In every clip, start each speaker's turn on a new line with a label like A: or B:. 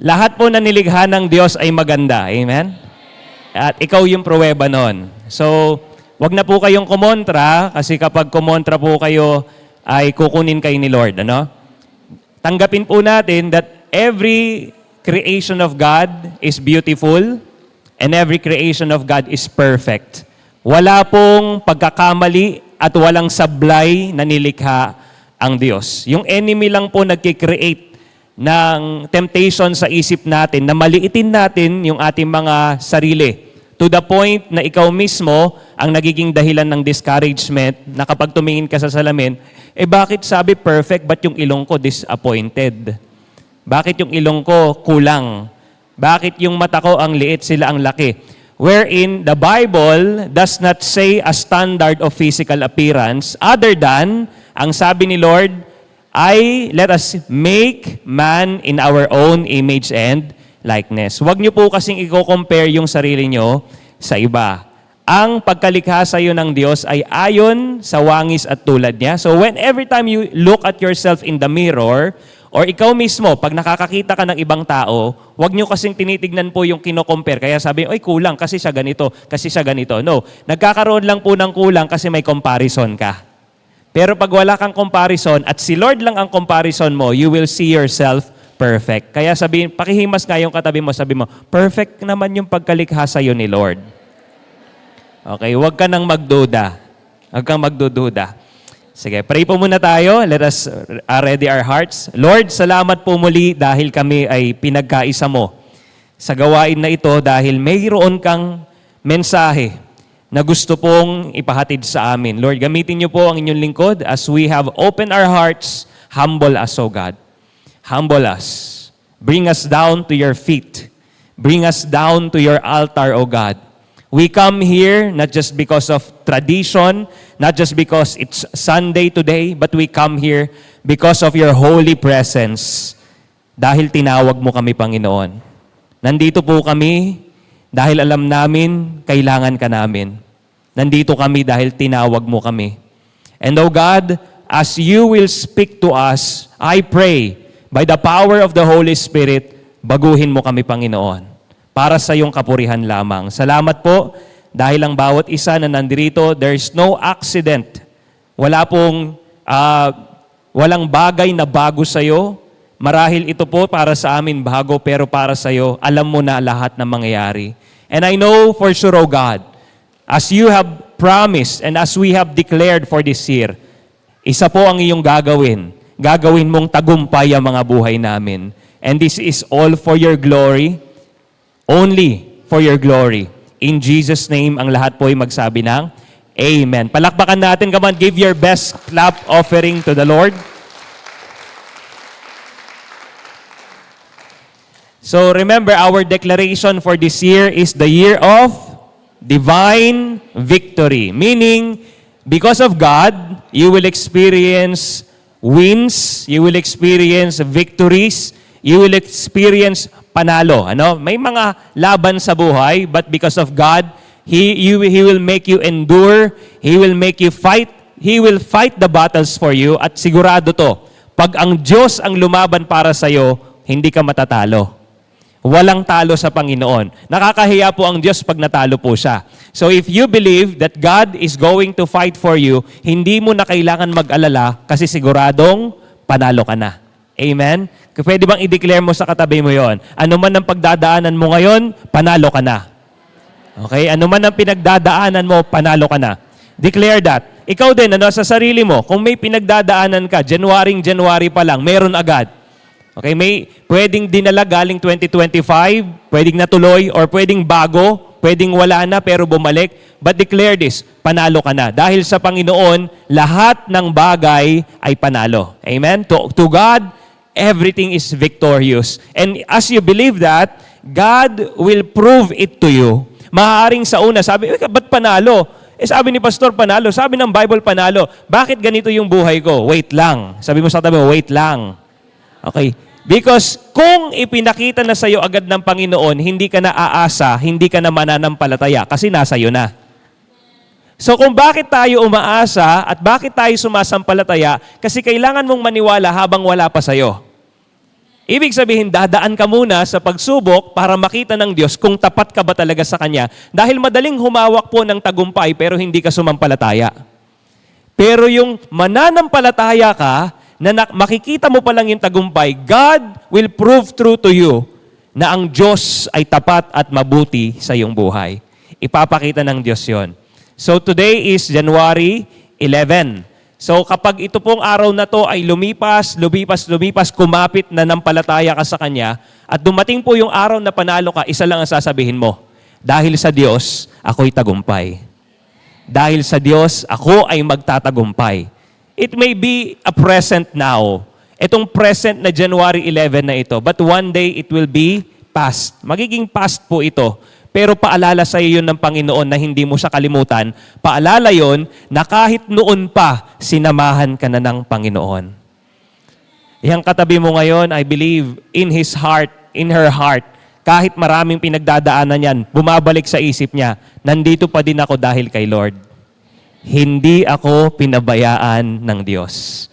A: Lahat po na nilikha ng Diyos ay maganda. Amen? At ikaw yung pruweba nun. So, wag na po kayong kumontra kasi kapag kumontra po kayo ay kukunin kayo ni Lord. Ano? Tanggapin po natin that every creation of God is beautiful and every creation of God is perfect. Wala pong pagkakamali at walang sablay na nilikha ang Diyos. Yung enemy lang po nagkikreate ng temptation sa isip natin na maliitin natin yung ating mga sarili. To the point na ikaw mismo ang nagiging dahilan ng discouragement na kapag tumingin ka sa salamin, bakit sabi perfect, ba't yung ilong ko disappointed? Bakit yung ilong ko kulang? Bakit yung mata ko ang liit, sila ang laki? Wherein the Bible does not say a standard of physical appearance other than, ang sabi ni Lord, let us make man in our own image and likeness. Huwag niyo po kasing i-compare yung sarili niyo sa iba. Ang pagkalikha sa iyo ng Diyos ay ayon sa wangis at tulad niya. So every time you look at yourself in the mirror, or ikaw mismo, pag nakakakita ka ng ibang tao, huwag niyo kasing tinitignan po yung kino-compare. Kaya sabi, oy, kulang kasi siya ganito, kasi siya ganito. No, nagkakaroon lang po ng kulang kasi may comparison ka. Pero pag wala kang comparison at si Lord lang ang comparison mo, you will see yourself perfect. Kaya sabihin, pakihimas nga yung katabi mo, sabi mo, perfect naman yung pagkalikha sa iyo ni Lord. Okay, huwag ka nang magduda. Huwag kang magdududa. Sige, pray po muna tayo. Let us ready our hearts. Lord, salamat po muli dahil kami ay pinagkaisa mo sa gawain na ito dahil mayroon kang mensahe na gusto pong ipahatid sa amin. Lord, gamitin niyo po ang inyong lingkod as we have opened our hearts. Humble us, O God. Humble us. Bring us down to your feet. Bring us down to your altar, O God. We come here not just because of tradition, not just because it's Sunday today, but we come here because of your holy presence. Dahil tinawag mo kami, Panginoon. Nandito po kami dahil alam namin, kailangan ka namin. Nandito kami dahil tinawag mo kami. And O God, as you will speak to us, I pray, by the power of the Holy Spirit, baguhin mo kami, Panginoon, para sa iyong kapurihan lamang. Salamat po, dahil ang bawat isa na nandirito, there is no accident. Walang bagay na bago sa iyo. Marahil ito po para sa amin bago, pero para sa iyo, alam mo na lahat ng mangyayari. And I know for sure, O God, as you have promised and as we have declared for this year, isa po ang iyong gagawin. Gagawin mong tagumpay ang mga buhay namin. And this is all for your glory, only for your glory. In Jesus' name, ang lahat po ay magsabi ng Amen. Palakpakan natin, come on, give your best clap offering to the Lord. So remember, our declaration for this year is the year of divine victory. Meaning, because of God, you will experience wins, you will experience victories, you will experience panalo. Ano? May mga laban sa buhay, but because of God, He will make you endure, He will make you fight, He will fight the battles for you, at sigurado to, pag ang Diyos ang lumaban para sa'yo, hindi ka matatalo. Walang talo sa Panginoon. Nakakahiya po ang Diyos pag natalo po siya. So if you believe that God is going to fight for you, hindi mo na kailangan mag-alala kasi siguradong panalo ka na. Amen? Pwede bang i-declare mo sa katabi mo yon? Ano man ang pagdadaanan mo ngayon, panalo ka na. Okay? Ano man ang pinagdadaanan mo, panalo ka na. Declare that. Ikaw din, sa sarili mo, kung may pinagdadaanan ka, January pa lang, meron agad. Okay, may pwedeng dinala galing 2025, pwedeng natuloy, or pwedeng bago, pwedeng wala na pero bumalik. But declare this, panalo ka na. Dahil sa Panginoon, lahat ng bagay ay panalo. Amen? To God, everything is victorious. And as you believe that, God will prove it to you. Maaaring sa una, sabi, ba't panalo? Sabi ni Pastor, panalo. Sabi ng Bible, panalo. Bakit ganito yung buhay ko? Wait lang. Sabi mo sa tabi mo, wait lang. Okay. Because kung ipinakita na sa iyo agad ng Panginoon, hindi ka na aasa, hindi ka na mananampalataya kasi nasa iyo na. So kung bakit tayo umaasa at bakit tayo sumasampalataya, kasi kailangan mong maniwala habang wala pa sa iyo. Ibig sabihin, dadaan ka muna sa pagsubok para makita ng Diyos kung tapat ka ba talaga sa Kanya. Dahil madaling humawak po ng tagumpay pero hindi ka sumampalataya. Pero yung mananampalataya ka, na makikita mo pa lang yung tagumpay, God will prove true to you na ang Diyos ay tapat at mabuti sa iyong buhay. Ipapakita ng Diyos yon. So today is January 11. So kapag ito pong araw na to ay lumipas, kumapit na nampalataya ka sa Kanya, at dumating po yung araw na panalo ka, isa lang ang sasabihin mo, dahil sa Diyos, ako'y tagumpay. Dahil sa Diyos, ako ay magtatagumpay. It may be a present now. Itong present na January 11 na ito, but one day it will be past. Magiging past po ito. Pero paalala sa iyo yun ng Panginoon na hindi mo siya kalimutan. Paalala yon na kahit noon pa, sinamahan ka na ng Panginoon. Yang katabi mo ngayon, I believe, in his heart, in her heart, kahit maraming pinagdadaanan yan, bumabalik sa isip niya, nandito pa din ako dahil kay Lord. Hindi ako pinabayaan ng Diyos.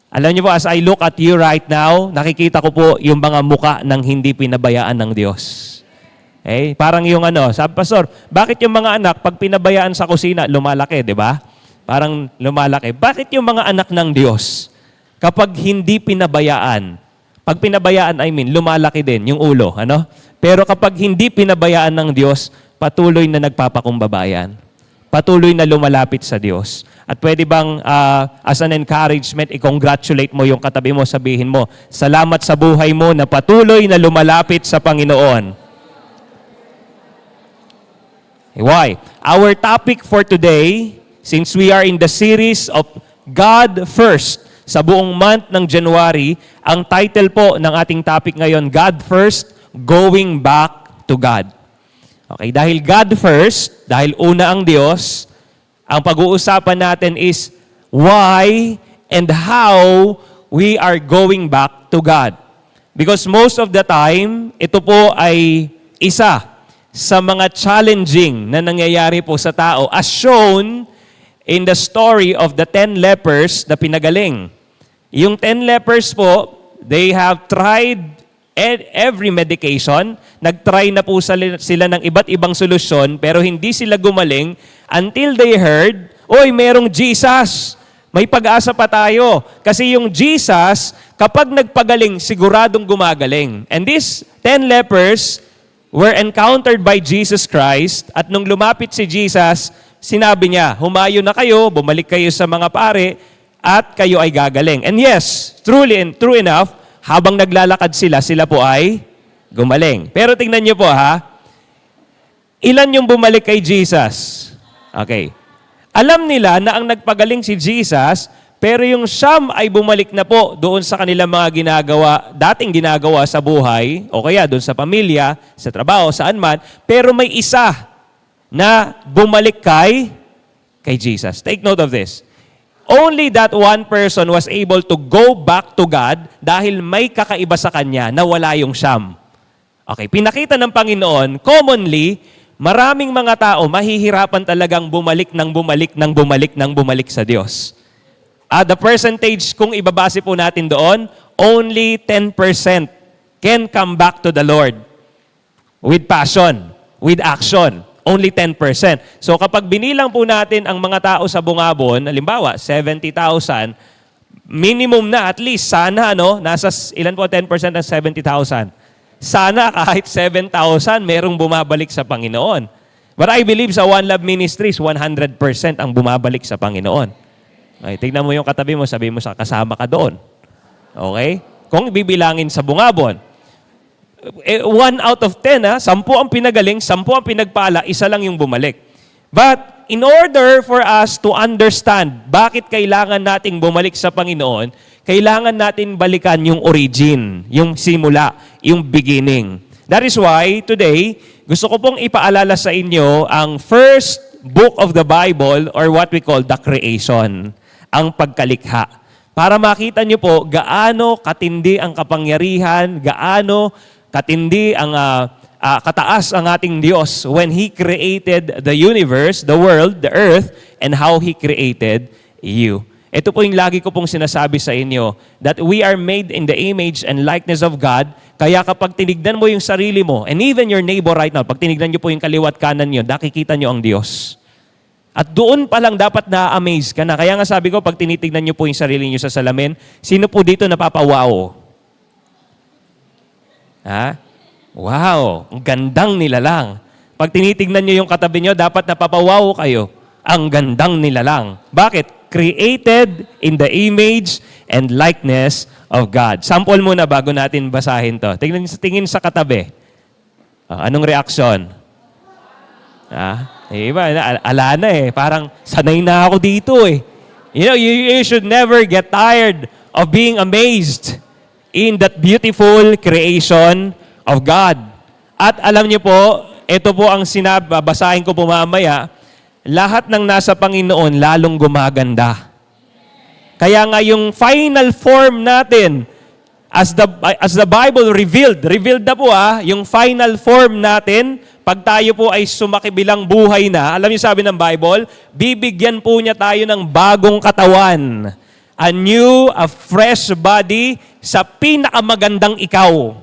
A: Alam niyo po, as I look at you right now, nakikita ko po yung mga muka ng hindi pinabayaan ng Diyos. Okay? Parang yung sabi, Pastor, bakit yung mga anak, pag pinabayaan sa kusina, lumalaki, di ba? Parang lumalaki. Bakit yung mga anak ng Diyos, kapag hindi pinabayaan, pag pinabayaan, lumalaki din yung ulo, Pero kapag hindi pinabayaan ng Diyos, patuloy na nagpapakumbabayan. Patuloy na lumalapit sa Diyos. At pwede bang, as an encouragement, i-congratulate mo yung katabi mo, sabihin mo, salamat sa buhay mo na patuloy na lumalapit sa Panginoon. Why? Our topic for today, since we are in the series of God First, sa buong month ng January, ang title po ng ating topic ngayon, God First, Going Back to God. Okay, dahil God First, dahil una ang Diyos, ang pag-uusapan natin is why and how we are going back to God. Because most of the time, ito po ay isa sa mga challenging na nangyayari po sa tao as shown in the story of the 10 lepers na pinagaling. Yung 10 lepers po, they have tried every medication. Nag-try na po sila ng iba't ibang solusyon pero hindi sila gumaling until they heard, oy, merong Jesus. May pag-asa pa tayo. Kasi yung Jesus, kapag nagpagaling, siguradong gumagaling. And these 10 lepers were encountered by Jesus Christ at nung lumapit si Jesus, sinabi niya, humayo na kayo, bumalik kayo sa mga pare, at kayo ay gagaling. And yes, truly and true enough, habang naglalakad sila po ay gumaling. Pero tingnan niyo po ilan yung bumalik kay Jesus? Okay. Alam nila na ang nagpagaling si Jesus, pero yung siyam ay bumalik na po doon sa kanilang mga dating ginagawa sa buhay, o kaya doon sa pamilya, sa trabaho, saan man, pero may isa na bumalik kay Jesus. Take note of this. Only that one person was able to go back to God dahil may kakaiba sa kanya na wala yung siyam. Okay, pinakita ng Panginoon, commonly, maraming mga tao mahihirapan talagang bumalik sa Diyos. The percentage, kung ibabase po natin doon, only 10% can come back to the Lord with passion, with action. Only 10%. So kapag binilang po natin ang mga tao sa Bungabon, halimbawa, 70,000, minimum na at least, sana, nasa ilan po 10% ng 70,000? Sana kahit 7,000, merong bumabalik sa Panginoon. But I believe sa One Love Ministries, 100% ang bumabalik sa Panginoon. Okay, tignan mo yung katabi mo, sabi mo sa kasama ka doon. Okay? Kung bibilangin sa Bungabon, 1 out of 10, 10 ang pinagaling, 10 ang pinagpala, isa lang yung bumalik. But in order for us to understand bakit kailangan nating bumalik sa Panginoon, kailangan natin balikan yung origin, yung simula, yung beginning. That is why today, gusto ko pong ipaalala sa inyo ang first book of the Bible or what we call the creation, ang pagkalikha. Para makita nyo po gaano katindi ang kapangyarihan, gaano katindi ang kataas ang ating Diyos when He created the universe, the world, the earth, and how He created you. Ito po yung lagi ko pong sinasabi sa inyo, that we are made in the image and likeness of God. Kaya kapag tinignan mo yung sarili mo, and even your neighbor right now, pag tinignan nyo po yung kaliwat kanan nyo, nakikita nyo ang Diyos. At doon pa lang dapat na-amaze ka na. Kaya nga sabi ko, pag tinitignan nyo po yung sarili nyo sa salamin, sino po dito napapawaw? Ha? Wow, ang gandang nilalang. Pag tinitignan nyo yung katabi nyo, dapat napapawaw kayo. Ang gandang nilalang. Bakit? Created in the image and likeness of God. Sample muna bago natin basahin to. Tingin sa katabi. Anong reaksyon? Iba, ala na eh. Parang sanay na ako dito eh. You know, you should never get tired of being amazed in that beautiful creation of God. At alam niyo po, ito po ang basahin ko po mamaya, lahat ng nasa Panginoon lalong gumaganda. Kaya nga yung final form natin, as the Bible revealed na po yung final form natin, pag tayo po ay sumakibilang buhay na, alam niyo sabi ng Bible, bibigyan po niya tayo ng bagong katawan. A fresh body sa pinakamagandang ikaw.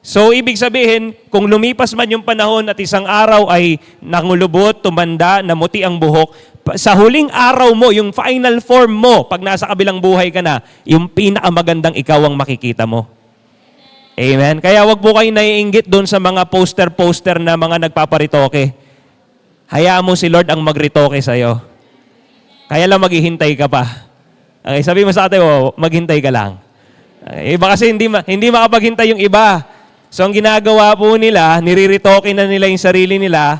A: So, ibig sabihin, kung lumipas man yung panahon at isang araw ay nangulubot, tumanda, namuti ang buhok, sa huling araw mo, yung final form mo, pag nasa kabilang buhay ka na, yung pinakamagandang ikaw ang makikita mo. Amen? Kaya wag po kayo naiinggit doon sa mga poster-poster na mga nagpaparitoke. Hayaan mo si Lord ang magritoke sa'yo. Kaya lang maghihintay ka pa. Okay, sabi mo sa ate mo, maghintay ka lang. Iba kasi hindi makapaghintay yung iba. So ang ginagawa po nila, niriritoke na nila yung sarili nila,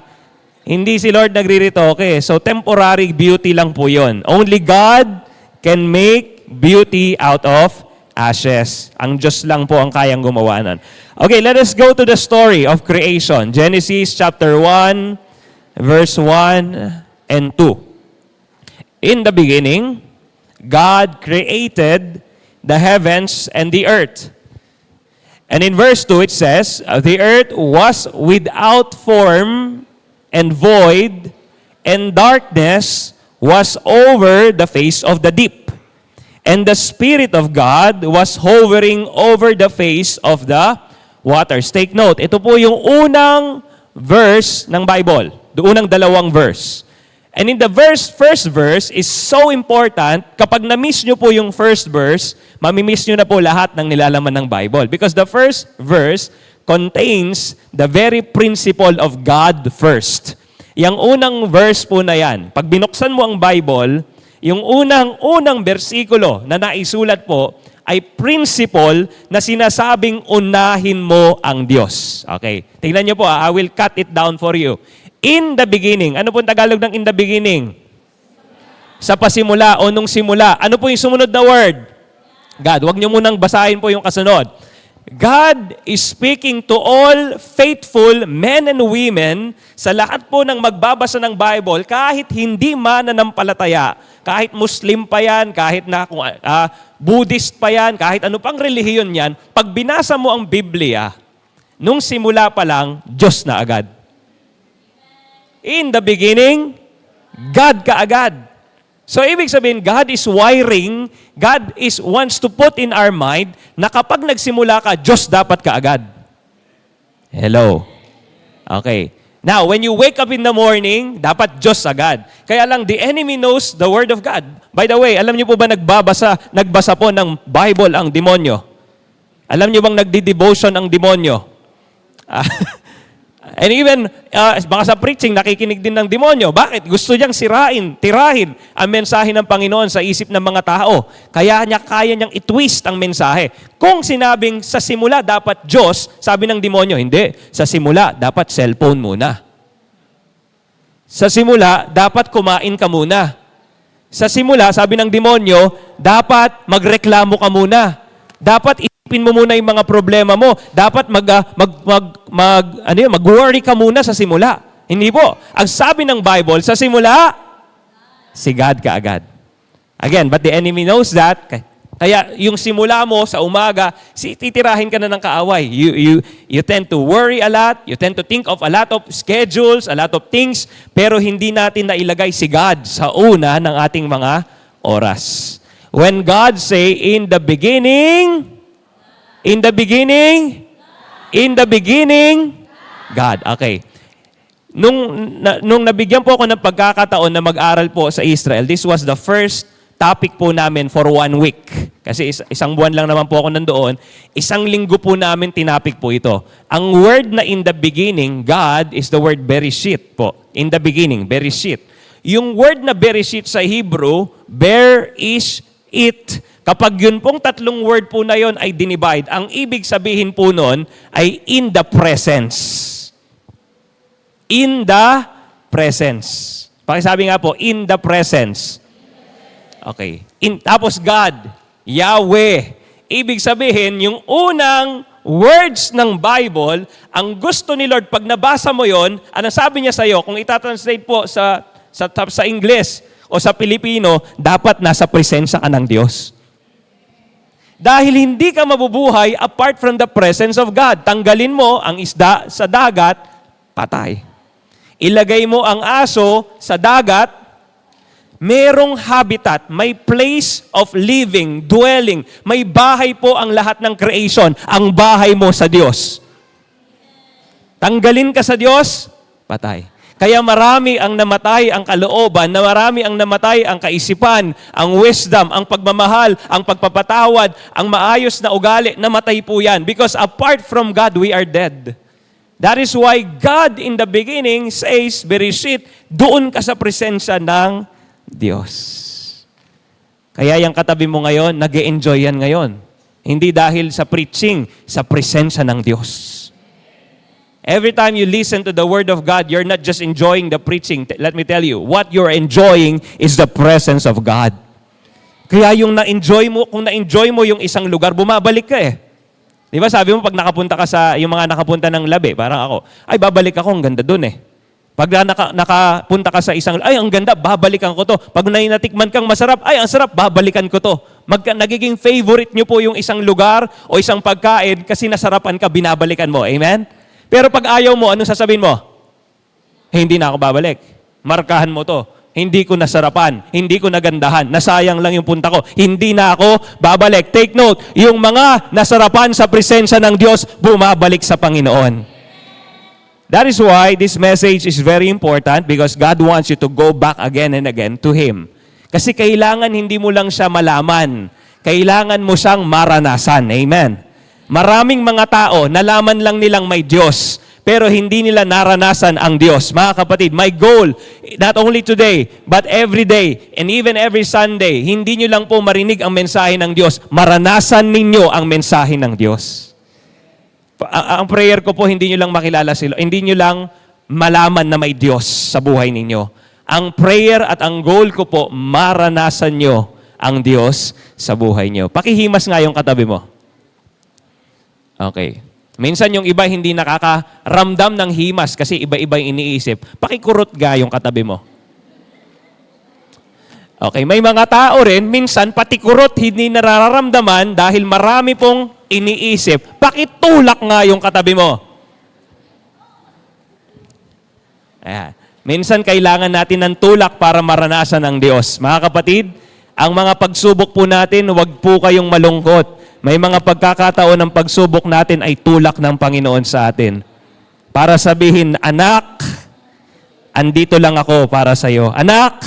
A: hindi si Lord nagriritoke. So temporary beauty lang po yun. Only God can make beauty out of ashes. Ang Diyos lang po ang kayang gumawa nun. Okay, let us go to the story of creation. Genesis chapter 1, verse 1 and 2. In the beginning, God created the heavens and the earth. And in verse 2, it says, the earth was without form and void, and darkness was over the face of the deep. And the Spirit of God was hovering over the face of the waters. Take note, ito po yung unang verse ng Bible. Unang dalawang verse. And in the first verse is so important, kapag na-miss nyo po yung first verse, mamimiss nyo na po lahat ng nilalaman ng Bible. Because the first verse contains the very principle of God first. Yung unang verse po na yan, pag binuksan mo ang Bible, yung unang bersikulo na naisulat po ay principle na sinasabing unahin mo ang Diyos. Okay, tingnan nyo po, I will cut it down for you. In the beginning. Ano po ang Tagalog ng in the beginning? Sa pasimula o nung simula. Ano po yung sumunod na word? God. Huwag niyo munang basahin po yung kasunod. God is speaking to all faithful men and women sa lahat po ng magbabasa ng Bible, kahit hindi mananampalataya, kahit Muslim pa yan, kahit na Buddhist pa yan, kahit ano pang relihiyon yan, pag binasa mo ang Biblia, nung simula pa lang, Diyos na agad. In the beginning, God kaagad. So, ibig sabihin, God is wiring, wants to put in our mind na kapag nagsimula ka, Diyos dapat kaagad. Hello. Okay. Now, when you wake up in the morning, dapat Diyos agad. Kaya lang, the enemy knows the Word of God. By the way, alam niyo po ba nagbasa po ng Bible ang demonyo? Alam niyo bang nagdi-devotion ang demonyo? And even, baka sa preaching, nakikinig din ng demonyo. Bakit? Gusto niyang tirahin ang mensahe ng Panginoon sa isip ng mga tao. Kaya kaya niyang itwist ang mensahe. Kung sinabing sa simula dapat Diyos, sabi ng demonyo, hindi. Sa simula, dapat cellphone muna. Sa simula, dapat kumain ka muna. Sa simula, sabi ng demonyo, dapat magreklamo ka muna. Dapat isipin mo muna yung mga problema mo. Dapat mag-worry ka muna sa simula. Hindi po. Ang sabi ng Bible, sa simula, si God kaagad. Again, but the enemy knows that. Kaya yung simula mo sa umaga, titirahin ka na ng kaaway. You tend to worry a lot, you tend to think of a lot of schedules, a lot of things, pero hindi natin nailagay si God sa una ng ating mga oras. When God say, in the beginning, God. Okay. Nung nabigyan po ako ng pagkakataon na mag-aral po sa Israel, this was the first topic po namin for 1 week. Kasi isang buwan lang naman po ako nandoon. Isang linggo po namin tinapik po ito. Ang word na in the beginning, God, is the word Bereshit po. In the beginning, Bereshit. Yung word na Bereshit sa Hebrew, ber is it. Kapag yun pong tatlong word po na yun ay dinivide, ang ibig sabihin po nun ay in the presence. In the presence. Pakisabi nga po, in the presence. Okay. Tapos God, Yahweh. Ibig sabihin, yung unang words ng Bible, ang gusto ni Lord, pag nabasa mo yon, anong sabi niya sa'yo? Kung itatranslate po sa English o sa Pilipino, dapat nasa presensya ka ng Diyos. Dahil hindi ka mabubuhay apart from the presence of God. Tanggalin mo ang isda sa dagat, patay. Ilagay mo ang aso sa dagat, merong habitat, may place of living, dwelling. May bahay po ang lahat ng creation, ang bahay mo sa Diyos. Tanggalin ka sa Diyos, patay. Kaya marami ang namatay ang kalooban, na marami ang namatay ang kaisipan, ang wisdom, ang pagmamahal, ang pagpapatawad, ang maayos na ugali, namatay po yan. Because apart from God, we are dead. That is why God in the beginning says, Bereshit, doon ka sa presensya ng Diyos. Kaya yung katabi mo ngayon, nag-e-enjoy yan ngayon. Hindi dahil sa preaching, sa presensya ng Diyos. Every time you listen to the Word of God, you're not just enjoying the preaching. Let me tell you, what you're enjoying is the presence of God. Kaya yung na-enjoy mo, kung na-enjoy mo yung isang lugar, bumabalik ka eh. Di ba sabi mo, pag nakapunta ka sa, yung mga nakapunta ng labi, parang ako, ay babalik ako, ang ganda dun eh. Pag nakapunta ka sa isang, ay, ang ganda, babalikan ko to. Pag natikman kang masarap, ay, ang sarap, babalikan ko to. Nagiging favorite nyo po yung isang lugar o isang pagkain kasi nasarapan ka, binabalikan mo. Amen? Pero pag ayaw mo, anong sasabihin mo? Hindi na ako babalik. Markahan mo to. Hindi ko nasarapan. Hindi ko nagandahan. Nasayang lang yung punta ko. Hindi na ako babalik. Take note, yung mga nasarapan sa presensya ng Diyos, bumabalik sa Panginoon. That is why this message is very important because God wants you to go back again and again to Him. Kasi kailangan hindi mo lang siya malaman. Kailangan mo siyang maranasan. Amen. Maraming mga tao, nalaman lang nilang may Diyos, pero hindi nila naranasan ang Diyos. Mga kapatid, my goal, not only today, but every day, and even every Sunday, hindi nyo lang po marinig ang mensahe ng Diyos, maranasan ninyo ang mensahe ng Diyos. Ang prayer ko po, hindi nyo lang makilala sila, hindi nyo lang malaman na may Diyos sa buhay ninyo. Ang prayer at ang goal ko po, maranasan nyo ang Diyos sa buhay nyo. Pakihimas nga yung katabi mo. Okay. Minsan yung iba hindi nakakaramdam ng himas kasi iba-iba yung iniisip. Pakikurot ga yung katabi mo. Okay, may mga tao rin, minsan pati kurot hindi nararamdaman dahil marami pong iniisip. Pakitulak nga yung katabi mo. Ayan. Minsan kailangan natin ng tulak para maranasan ang Diyos. Mga kapatid, ang mga pagsubok po natin, huwag po kayong malungkot. May mga pagkakataon ng pagsubok natin ay tulak ng Panginoon sa atin. Para sabihin, anak, andito lang ako para sa iyo. Anak,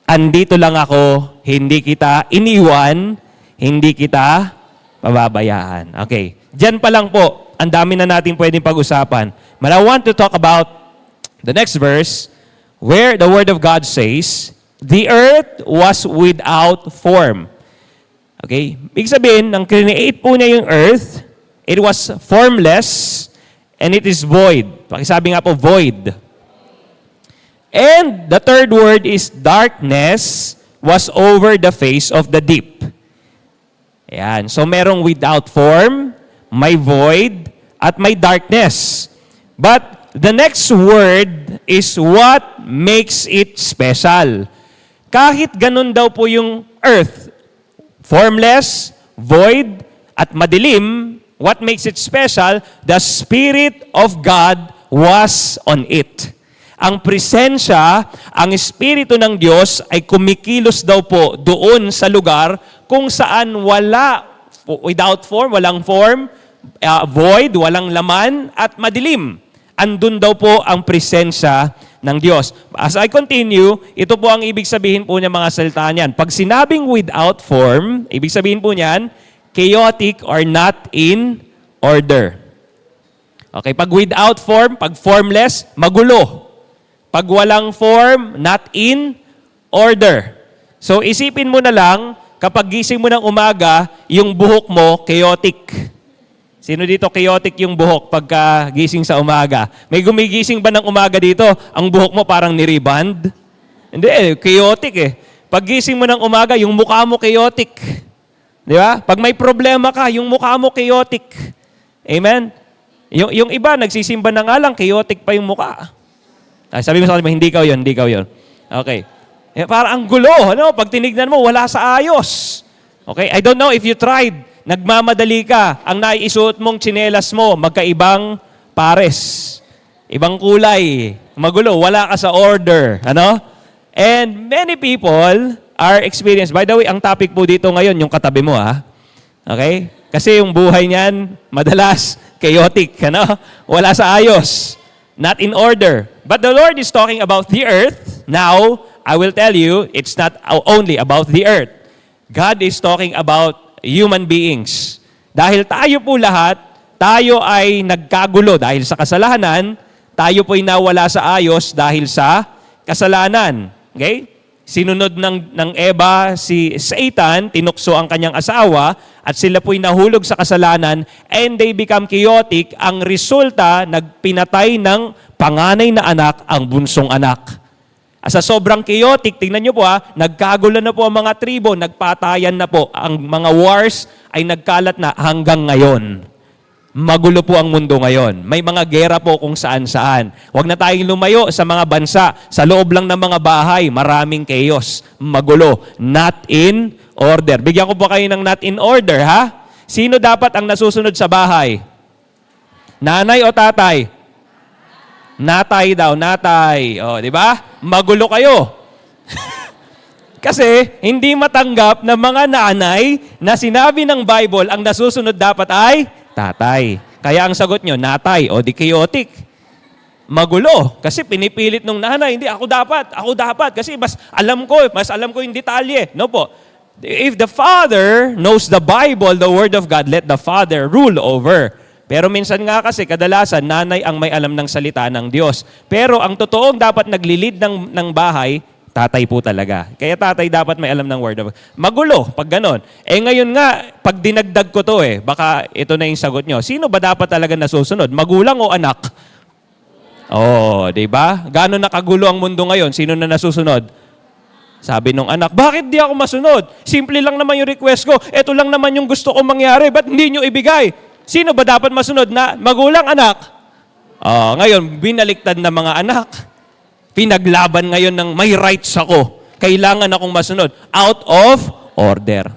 A: andito lang ako, hindi kita iniwan, hindi kita pababayaan. Okay. Diyan pa lang po, ang dami na natin pwedeng pag-usapan. But I want to talk about the next verse where the Word of God says, the earth was without form. Okay? Ibig sabihin, nang create po niya yung earth, it was formless and it is void. Pakisabi nga po, void. And the third word is darkness was over the face of the deep. Ayan. So merong without form, may void, at may darkness. But the next word is what makes it special. Kahit ganun daw po yung earth, Formless, void, at madilim. What makes it special? The Spirit of God was on it. Ang presensya, ang Espiritu ng Diyos ay kumikilos daw po doon sa lugar kung saan without form, walang form, void, walang laman, at madilim. Andun daw po ang presensya ng Diyos. As I continue, ito po ang ibig sabihin po niya mga salita niyan. Pag sinabing without form, ibig sabihin po niyan, chaotic or not in order. Okay, pag without form, pag formless, magulo. Pag walang form, not in order. So isipin mo na lang, kapag gising mo ng umaga, yung buhok mo, chaotic. Sino dito chaotic yung buhok pagka gising sa umaga? May gumigising ba ng umaga dito, ang buhok mo parang niriband? Hindi, chaotic eh. Pag gising mo ng umaga, yung mukha mo chaotic. Di ba? Pag may problema ka, yung mukha mo chaotic. Amen? Yung iba, nagsisimba na nga lang, chaotic pa yung mukha. Sabi mo sa kanila, hindi ka yun, hindi ka yun. Okay. Parang ang gulo, ano? Pag tinignan mo, wala sa ayos. Okay? I don't know if you tried. Nagmamadali ka. Ang naiisuot mong tsinelas mo, magkaibang pares. Ibang kulay. Magulo. Wala ka sa order. Ano? And many people are experienced. By the way, ang topic po dito ngayon, yung katabi mo, ha? Okay? Kasi yung buhay niyan, madalas, chaotic. Ano? Wala sa ayos. Not in order. But the Lord is talking about the earth. Now, I will tell you, it's not only about the earth. God is talking about human beings. Dahil tayo po lahat, tayo ay nagkagulo dahil sa kasalanan, tayo po'y nawala sa ayos dahil sa kasalanan. Okay? Sinunod ng Eva si Satan, tinukso ang kanyang asawa, at sila po'y nahulog sa kasalanan, and they become chaotic. Ang resulta, nagpinatay ng panganay na anak ang bunsong anak. Sa sobrang chaotic, tingnan nyo po nagkagulo na po ang mga tribo, nagpatayan na po. Ang mga wars ay nagkalat na hanggang ngayon. Magulo po ang mundo ngayon. May mga gera po kung saan-saan. Huwag na tayong lumayo sa mga bansa. Sa loob lang ng mga bahay, maraming chaos. Magulo. Not in order. Bigyan ko po kayo ng not in order, ha? Sino dapat ang nasusunod sa bahay? Nanay o tatay? Natay daw, natay. O, di ba? Magulo kayo. Kasi hindi matanggap ng mga nanay na sinabi ng Bible ang nasusunod dapat ay tatay. Kaya ang sagot nyo, natay o di chaotic. Magulo. Kasi pinipilit nung nanay, hindi, ako dapat. Kasi mas alam ko yung detalye. No po. If the father knows the Bible, the Word of God, let the father rule over. Pero minsan nga kasi, kadalasan, nanay ang may alam ng salita ng Diyos. Pero ang totoong dapat naglilid ng bahay, tatay po talaga. Kaya tatay dapat may alam ng Word of God. Magulo, pag ganon. Ngayon nga, pag dinagdag ko to baka ito na yung sagot nyo. Sino ba dapat talaga nasusunod? Magulang o anak? Oh, di ba? Gano'n nakagulo ang mundo ngayon? Sino na nasusunod? Sabi nung anak, bakit di ako masunod? Simple lang naman yung request ko. Ito lang naman yung gusto kong mangyari. Ba't hindi nyo ibigay? Sino ba dapat masunod na magulang, anak? Ngayon, binaliktad na mga anak. Pinaglaban ngayon ng may rights ako. Kailangan akong masunod. Out of order.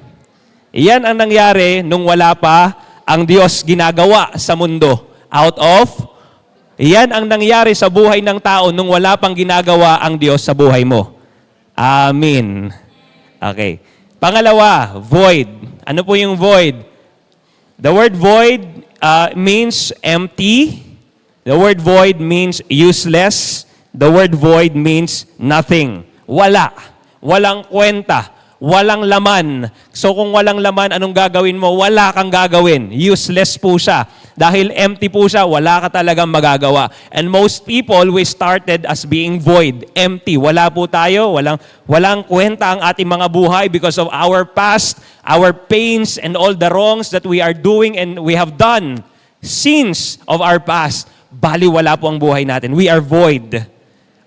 A: Iyan ang nangyari nung wala pa ang Diyos ginagawa sa mundo. Iyan ang nangyari sa buhay ng tao nung wala pang ginagawa ang Diyos sa buhay mo. Amen. Okay. Pangalawa, void. Ano po yung void? The word void means empty. The word void means useless. The word void means nothing. Wala. Walang kwenta. Walang laman. So kung walang laman, anong gagawin mo? Wala kang gagawin. Useless po siya. Dahil empty po siya, wala ka talagang magagawa. And most people, we started as being void. Empty. Wala po tayo. Walang kwenta ang ating mga buhay because of our past, our pains, and all the wrongs that we are doing and we have done. Sins of our past. Bali, wala po ang buhay natin. We are void.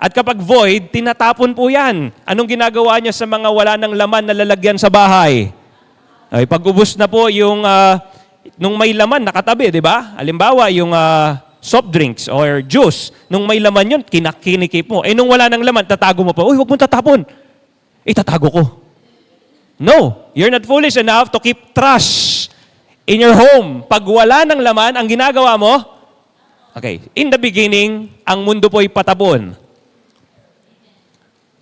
A: At kapag void, tinatapon po yan. Anong ginagawa niya sa mga wala ng laman na lalagyan sa bahay? Okay, pag ubos na po yung, nung may laman, nakatabi, di ba? Halimbawa, yung soft drinks or juice, nung may laman yun, kinikip mo. Nung wala ng laman, tatago mo pa, uy, huwag mong tatapon. Itatago ko. No, you're not foolish enough to keep trash in your home. Pag wala ng laman, ang ginagawa mo, okay, in the beginning, ang mundo po'y patabon.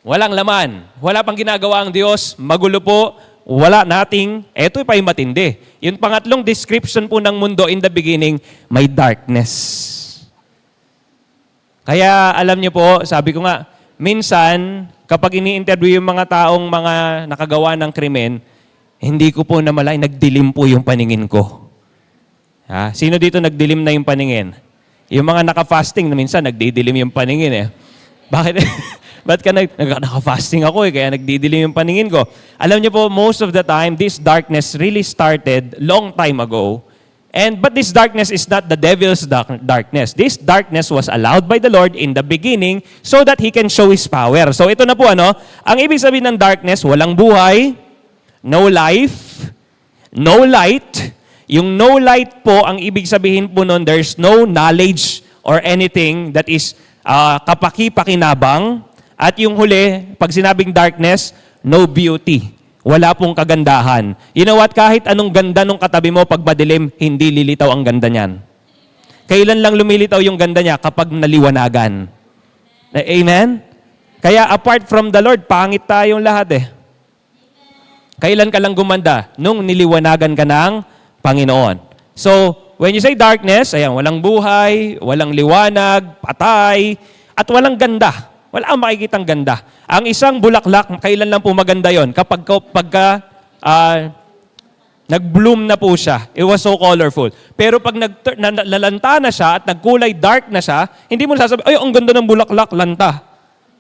A: Walang laman. Wala pang ginagawa ang Diyos. Magulo po. Wala nating. Ito'y pa'y matindi. Yung pangatlong description po ng mundo in the beginning, may darkness. Kaya alam niyo po, sabi ko nga, minsan, kapag ini-interview yung mga taong mga nakagawa ng krimen, hindi ko po namalay, nagdilim po yung paningin ko. Ha? Sino dito nagdilim na yung paningin? Yung mga naka-fasting, na minsan nagdidilim yung paningin eh. Bakit? Ba't ka naka-fasting ako eh, kaya nagdidilim yung paningin ko? Alam niyo po, most of the time, this darkness really started long time ago. But this darkness is not the devil's darkness. This darkness was allowed by the Lord in the beginning so that He can show His power. So ito na po ang ibig sabihin ng darkness, walang buhay, no life, no light. Yung no light po, ang ibig sabihin po nun, there's no knowledge or anything that is kapaki-pakinabang. At yung huli, pag sinabing darkness, no beauty. Wala pong kagandahan. You know what? Kahit anong ganda nung katabi mo, pag madilim, hindi lilitaw ang ganda niyan. Kailan lang lumilitaw yung ganda niya? Kapag naliwanagan. Amen? Kaya apart from the Lord, pangit tayong lahat eh. Kailan ka lang gumanda? Nung niliwanagan ka ng Panginoon. So, when you say darkness, ayan, walang buhay, walang liwanag, patay, at walang ganda. Wala ang makikitang ganda. Ang isang bulaklak, kailan lang po maganda yon? Pagka nag-bloom na po siya. It was so colorful. Pero pag nalalanta na siya at nagkulay dark na siya, hindi mo sasabi, ay, ang ganda ng bulaklak, lanta.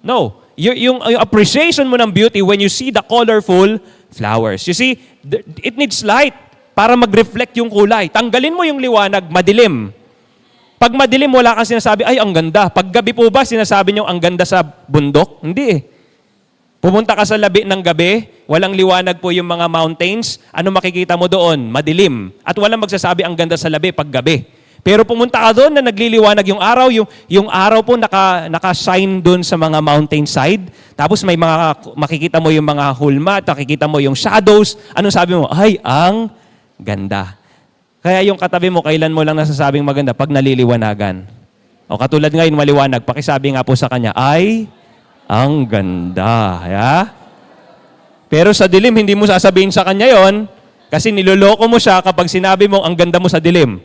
A: No. Yung appreciation mo ng beauty when you see the colorful flowers. You see, it needs light para mag-reflect yung kulay. Tanggalin mo yung liwanag, madilim. Pag madilim, wala kang sinasabi, ay, ang ganda. Pag gabi po ba, sinasabi niyo, ang ganda sa bundok? Hindi eh. Pumunta ka sa labi ng gabi, walang liwanag po yung mga mountains, ano makikita mo doon? Madilim. At walang magsasabi, ang ganda sa labi pag gabi. Pero pumunta ka doon na nagliliwanag yung araw, yung araw po naka-shine doon sa mga mountain side. Tapos may mga, makikita mo yung mga hulma, makikita mo yung shadows. Anong sabi mo? Ay, ang ganda. Kaya yung katabi mo, kailan mo lang nasasabing maganda? Pag naliliwanagan. O katulad ngayon, maliwanag, pakisabi nga po sa kanya, ay, ang ganda. Yeah? Pero sa dilim, hindi mo sasabihin sa kanya yon kasi niloloko mo siya kapag sinabi mo, ang ganda mo sa dilim.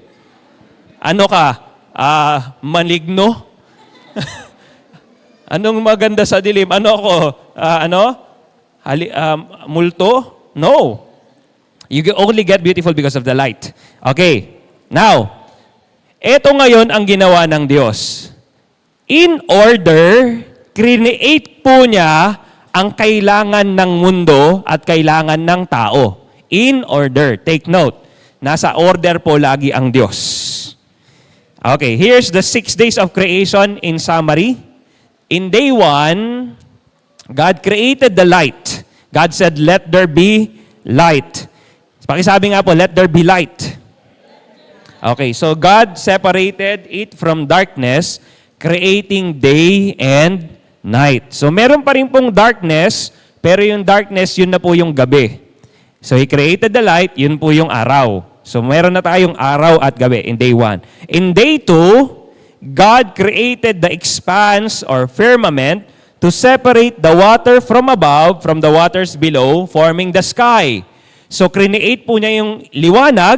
A: Ano ka? Maligno? Anong maganda sa dilim? Ano ako? Multo? No. You only get beautiful because of the light. Okay. Now, ito ngayon ang ginawa ng Diyos. In order, create po niya ang kailangan ng mundo at kailangan ng tao. In order. Take note. Nasa order po lagi ang Diyos. Okay, here's the 6 days of creation in summary. In day 1, God created the light. God said, let there be light. Pakisabi nga po, let there be light. Okay, so God separated it from darkness, creating day and night. So meron pa rin pong darkness, pero yung darkness, yun na po yung gabi. So He created the light, yun po yung araw. So meron na tayong araw at gabi in day 1. In day 2, God created the expanse or firmament to separate the water from above from the waters below, forming the sky. So, create po niya yung liwanag,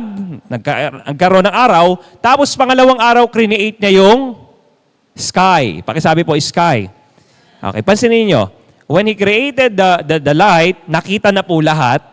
A: nagkaroon ng araw, tapos pangalawang araw, create niya yung sky. Pakisabi po, sky. Okay, pansinin niyo, when He created the light, nakita na po lahat,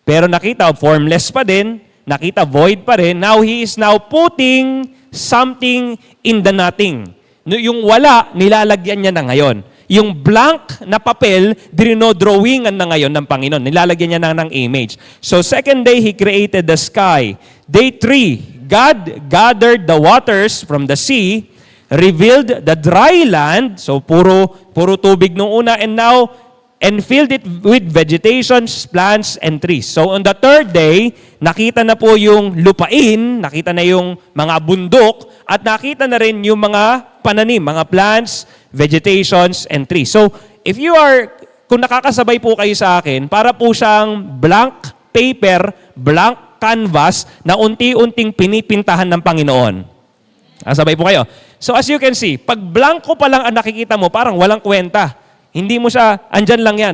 A: pero nakita, formless pa din, nakita, void pa rin. Now, He is now putting something in the nothing. Yung wala, nilalagyan niya na ngayon. Yung blank na papel, dinodrawingan na ngayon ng Panginoon. Nilalagyan niya na ng image. So, second day, He created the sky. Day 3, God gathered the waters from the sea, revealed the dry land, so puro tubig nung una, and filled it with vegetation, plants, and trees. So, on the third day, nakita na po yung lupain, nakita na yung mga bundok, at nakita na rin yung mga pananim, mga plants, vegetations, and trees. So, if you are kung nakakasabay po kayo sa akin, para po siyang blank paper, blank canvas na unti-unting pinipintahan ng Panginoon. Kasabay po kayo. So as you can see, pag blanco pa lang ang nakikita mo, parang walang kwenta. Hindi mo siya, andyan lang yan,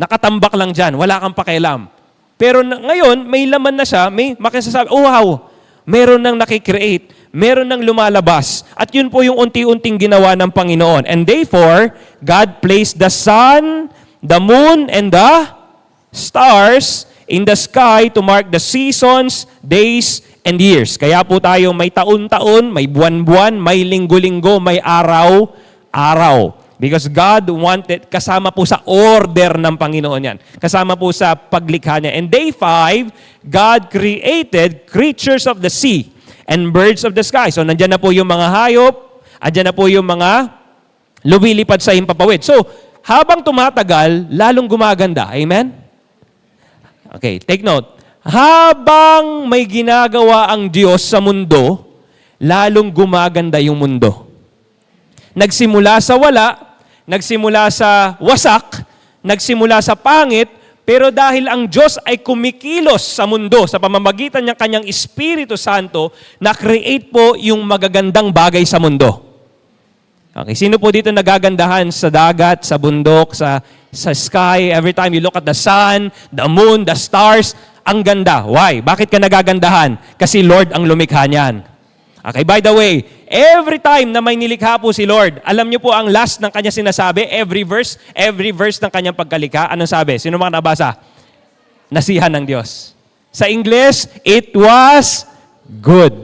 A: nakatambak lang dyan, wala kang pakialam. Pero ngayon, may laman na siya, may makisasabi, oh wow, meron nang nakikreate, meron nang lumalabas. At yun po yung unti-unting ginawa ng Panginoon. And therefore, God placed the sun, the moon, and the stars in the sky to mark the seasons, days, and years. Kaya po tayo may taon-taon, may buwan-buwan, may linggo-linggo, may araw-araw. Because God wanted, kasama po sa order ng Panginoon yan. Kasama po sa paglikha niya. And day 5, God created creatures of the sea and birds of the sky. So, nandyan na po yung mga hayop, andyan na po yung mga lumilipad sa himpapawid. So, habang tumatagal, lalong gumaganda. Amen? Okay, take note. Habang may ginagawa ang Diyos sa mundo, lalong gumaganda yung mundo. Nagsimula sa wala, nagsimula sa wasak, nagsimula sa pangit, pero dahil ang Diyos ay kumikilos sa mundo sa pamamagitan ng kanyang Espiritu Santo, na-create po yung magagandang bagay sa mundo. Okay, sino po dito nagagandahan sa dagat, sa bundok, sa sky? Every time you look at the sun, the moon, the stars, ang ganda. Why? Bakit ka nagagandahan? Kasi Lord ang lumikha niyan. Okay, by the way, every time na may nilikha po si Lord, alam niyo po ang last ng kanya sinasabi, every verse ng kanyang pagkalikha, anong sabi? Sino mga nabasa? Nasihan ng Diyos. Sa English, it was good.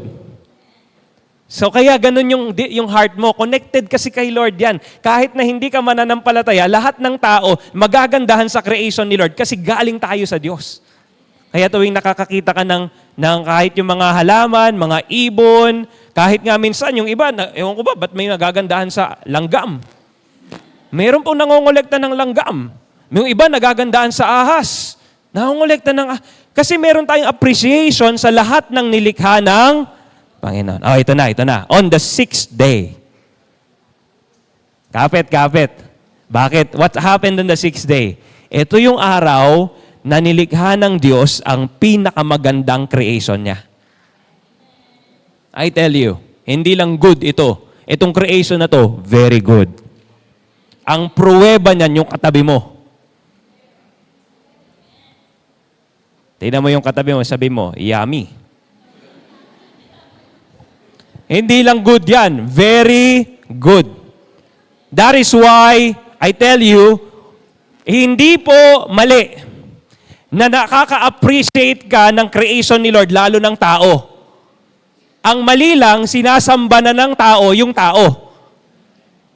A: So kaya ganun yung heart mo. Connected kasi kay Lord yan. Kahit na hindi ka mananampalataya, lahat ng tao magagandahan sa creation ni Lord kasi galing tayo sa Diyos. Kaya tuwing nakakakita ka ng kahit yung mga halaman, mga ibon, kahit nga minsan yung iba, ewan ko ba, ba't may nagagandahan sa langgam? Meron pong nangongolekta ng langgam. Yung iba nagagandahan sa ahas. Nangongolekta ng kasi meron tayong appreciation sa lahat ng nilikha ng Panginoon. Oh, ito na. On the 6th day. Kapit. Bakit? What happened on the 6th day? Ito yung araw na nilikha ng Diyos ang pinakamagandang creation niya. I tell you, hindi lang good ito. Itong creation na to, very good. Ang pruweba niyan yung katabi mo. Tingnan mo yung katabi mo, sabi mo, yummy. Hindi lang good yan, very good. That is why, I tell you, hindi po mali na nakaka-appreciate ka ng creation ni Lord, lalo ng tao. Ang mali lang, sinasamba na ng tao yung tao.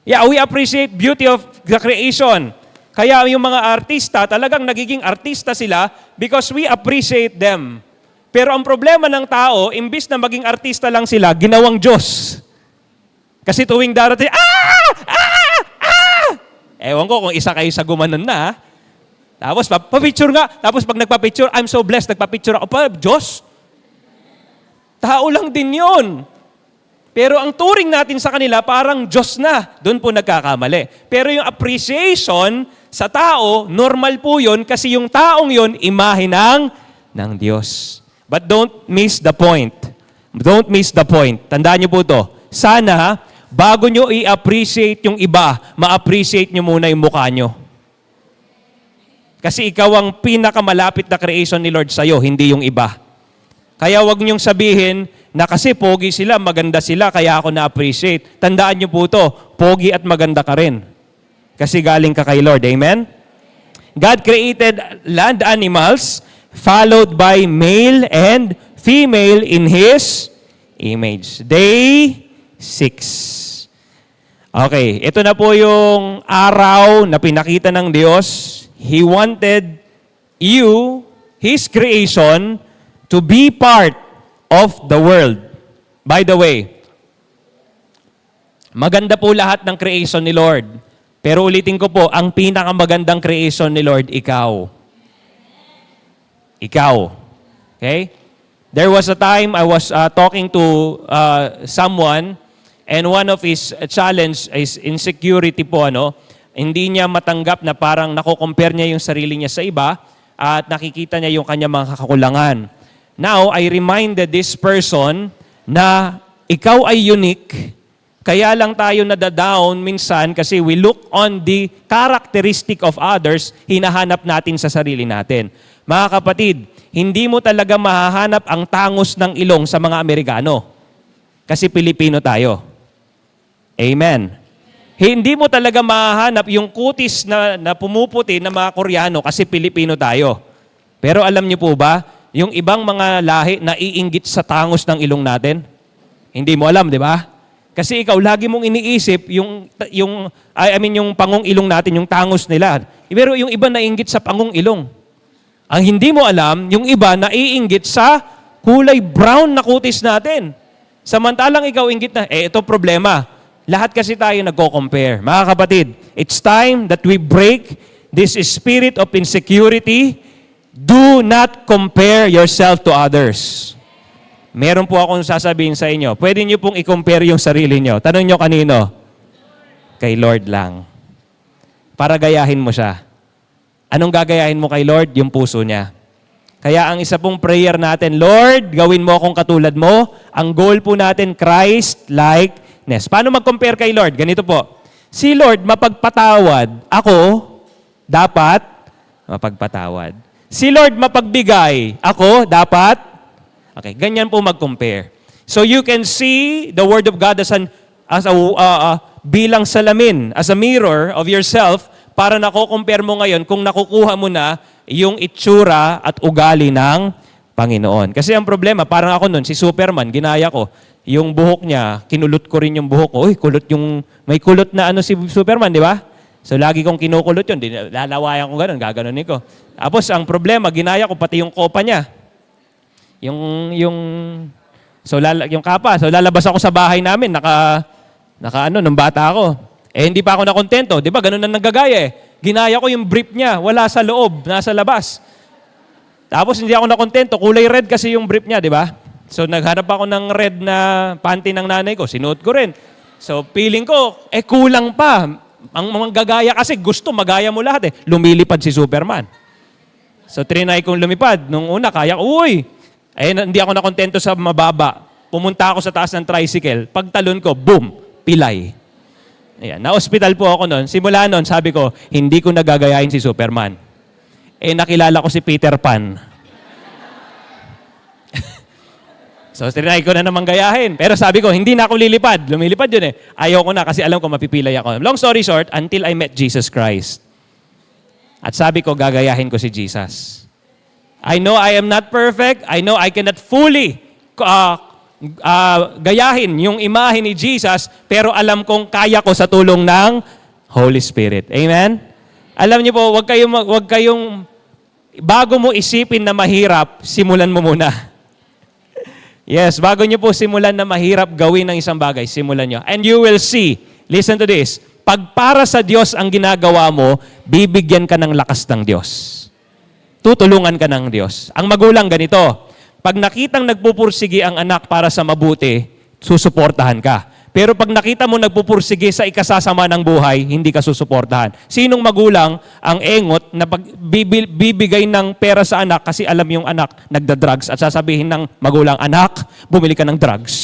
A: Yeah, we appreciate beauty of the creation. Kaya yung mga artista, talagang nagiging artista sila because we appreciate them. Pero ang problema ng tao, imbis na maging artista lang sila, ginawang Diyos. Kasi tuwing darating, Ewan ko kung isa kayo sa gumanon na, Tapos, papicture nga. Tapos pag nagpapicture, I'm so blessed, nagpapicture ako. Diyos, tao lang din yun. Pero ang turing natin sa kanila, parang Diyos na. Doon po nagkakamali. Pero yung appreciation sa tao, normal po yun kasi yung taong yun, imahe ng Diyos. But don't miss the point. Don't miss the point. Tandaan niyo po to. Sana, bago nyo i-appreciate yung iba, ma-appreciate nyo muna yung mukha nyo. Kasi ikaw ang pinakamalapit na creation ni Lord sa'yo, hindi yung iba. Kaya wag niyong sabihin na kasi pogi sila, maganda sila, kaya ako na-appreciate. Tandaan niyo po to, pogi at maganda ka rin. Kasi galing ka kay Lord. Amen? God created land animals followed by male and female in His image. Day 6. Okay, ito na po yung araw na pinakita ng Diyos. He wanted you, His creation, to be part of the world. By the way, maganda po lahat ng creation ni Lord. Pero ulitin ko po, ang pinakamagandang creation ni Lord, ikaw. Ikaw. Okay? There was a time I was talking to someone, And one of his challenge is insecurity po, hindi niya matanggap na parang nako-compare niya yung sarili niya sa iba at nakikita niya yung kanya mga kakulangan. Now, I reminded this person na ikaw ay unique, kaya lang tayo nadadown minsan kasi we look on the characteristic of others, hinahanap natin sa sarili natin. Mga kapatid, hindi mo talaga mahahanap ang tangos ng ilong sa mga Amerikano kasi Pilipino tayo. Amen. Hindi mo talaga mahahanap yung kutis na pumuputi na mga Koreano kasi Pilipino tayo. Pero alam niyo po ba, yung ibang mga lahi na iinggit sa tangos ng ilong natin? Hindi mo alam, di ba? Kasi ikaw, lagi mong iniisip yung pangong ilong natin, yung tangos nila. Pero yung iba naiinggit sa pangong ilong. Ang hindi mo alam, yung iba naiinggit sa kulay brown na kutis natin. Samantalang ikaw inggit na, ito problema. Lahat kasi tayo nagko-compare. Mga kapatid, it's time that we break this spirit of insecurity. Do not compare yourself to others. Meron po akong sasabihin sa inyo. Pwede niyo pong i-compare yung sarili niyo. Tanong niyo kanino? Kay Lord lang. Para gayahin mo siya. Anong gagayahin mo kay Lord? Yung puso niya. Kaya ang isa pong prayer natin, Lord, gawin mo akong katulad mo. Ang goal po natin, Christ-likeness. Paano mag-compare kay Lord? Ganito po. Si Lord, mapagpatawad. Ako, dapat mapagpatawad. Si Lord, mapagbigay. Ako, dapat. Okay, ganyan po mag-compare. So you can see the Word of God bilang salamin, as a mirror of yourself, para nako-compare mo ngayon kung nakukuha mo na yung itsura at ugali ng Panginoon. Kasi ang problema, parang ako nun, si Superman, ginaya ko. Yung buhok niya, kinulot ko rin yung buhok ko. Uy, may kulot na si Superman, di ba? So lagi kong kinukulot yun. Lalawayan ko ganun, gaganunin ko. Tapos ang problema, ginaya ko pati yung kopa niya. Yung kapa. So lalabas ako sa bahay namin, nung bata ako. Hindi pa ako nakontento. Di ba, ganun na nagagaya eh. Ginaya ko yung brief niya, wala sa loob, nasa labas. Tapos hindi ako nakontento, kulay red kasi yung brief niya, di ba? So naghanap ako ng red na panty ng nanay ko, sinuot ko rin. So feeling ko, kulang pa. Ang mga gagaya kasi gusto, magaya mo lahat eh. Lumilipad si Superman. So trinay kong lumipad. Nung una, kaya ko, hindi ako nakontento sa mababa. Pumunta ako sa taas ng tricycle. Pagtalon ko, boom, pilay. Ayan, na-hospital po ako noon. Simula noon, sabi ko, hindi ko nagagayahin si Superman. Nakilala ko si Peter Pan. So, trinay ko na naman gayahin. Pero sabi ko, hindi na ako lilipad. Lumilipad yun eh. Ayaw ko na kasi alam ko mapipilay ako. Long story short, until I met Jesus Christ. At sabi ko, gagayahin ko si Jesus. I know I am not perfect. I know I cannot fully gayahin yung imahe ni Jesus, pero alam kong kaya ko sa tulong ng Holy Spirit. Amen? Alam niyo po, wag kayong, bago mo isipin na mahirap, simulan mo muna. Yes, bago niyo po simulan na mahirap gawin ng isang bagay, simulan niyo. And you will see, listen to this, pag para sa Diyos ang ginagawa mo, bibigyan ka ng lakas ng Diyos. Tutulungan ka ng Diyos. Ang magulang ganito, pag nakitang nagpupursige ang anak para sa mabuti, susuportahan ka. Pero pag nakita mo nagpupursige sa ikasasama ng buhay, hindi ka susuportahan. Sinong magulang ang engot na bibigay ng pera sa anak kasi alam yung anak nagda-drugs at sasabihin ng magulang, anak, bumili ka ng drugs.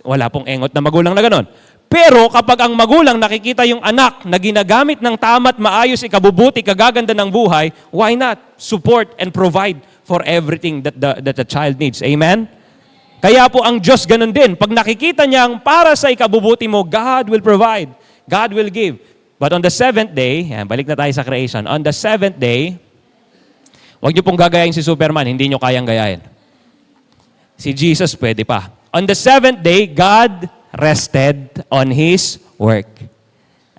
A: Wala pong engot na magulang na ganon. Pero kapag ang magulang nakikita yung anak na ginagamit ng tama't maayos, ikabubuti, kagaganda ng buhay, why not support and provide for everything that the child needs? Amen? Kaya po ang Diyos ganun din. Pag nakikita niyang para sa ikabubuti mo, God will provide. God will give. But on the seventh day, balik na tayo sa creation. On the seventh day, huwag niyo pong gagayahin si Superman, hindi niyo kayang gayahin. Si Jesus pwede pa. On the seventh day, God rested on His work.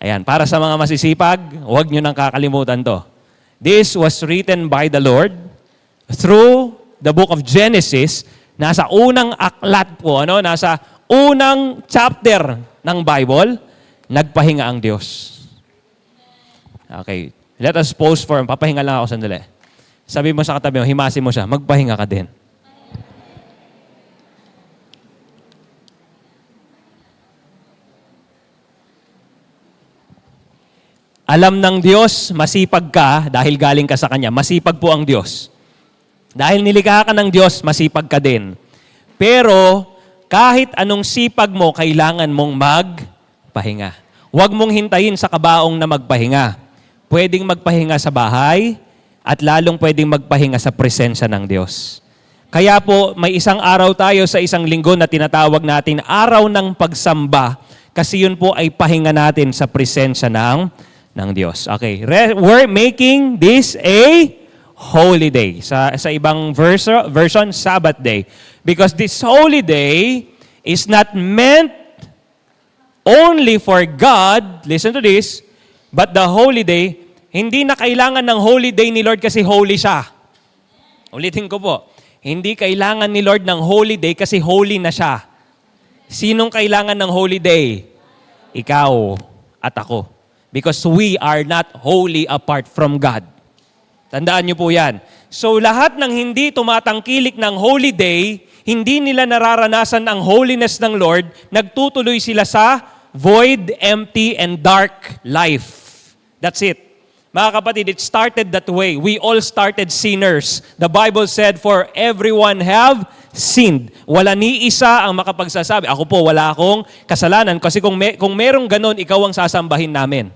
A: Ayan, para sa mga masisipag, huwag niyo nang kakalimutan to. This was written by the Lord through the book of Genesis. Nasa unang aklat po, nasa unang chapter ng Bible, nagpahinga ang Diyos. Okay, let us pause for, papahinga lang ako sandali. Sabi mo sa katabi mo, himasin mo siya, magpahinga ka din. Alam ng Diyos, masipag ka dahil galing ka sa Kanya. Masipag po ang Diyos. Dahil nilikha ka ng Diyos, masipag ka din. Pero, kahit anong sipag mo, kailangan mong magpahinga. Huwag mong hintayin sa kabaong na magpahinga. Pwedeng magpahinga sa bahay at lalong pwedeng magpahinga sa presensya ng Diyos. Kaya po, may isang araw tayo sa isang linggo na tinatawag natin araw ng pagsamba kasi yun po ay pahinga natin sa presensya ng Diyos. Okay, we're making this a holy day. Sa ibang version, Sabbath day. Because this holy day is not meant only for God, listen to this, but the holy day, hindi na kailangan ng holy day ni Lord kasi holy siya. Ulitin ko po, hindi kailangan ni Lord ng holy day kasi holy na siya. Sinong kailangan ng holy day? Ikaw at ako. Because we are not holy apart from God. Tandaan niyo po yan. So lahat ng hindi tumatangkilik ng holy day, hindi nila nararanasan ang holiness ng Lord, nagtutuloy sila sa void, empty, and dark life. That's it. Mga kapatid, it started that way. We all started sinners. The Bible said, for everyone have sinned. Wala ni isa ang makapagsasabi. Ako po, wala akong kasalanan. Kasi kung merong ganon, ikaw ang sasambahin namin.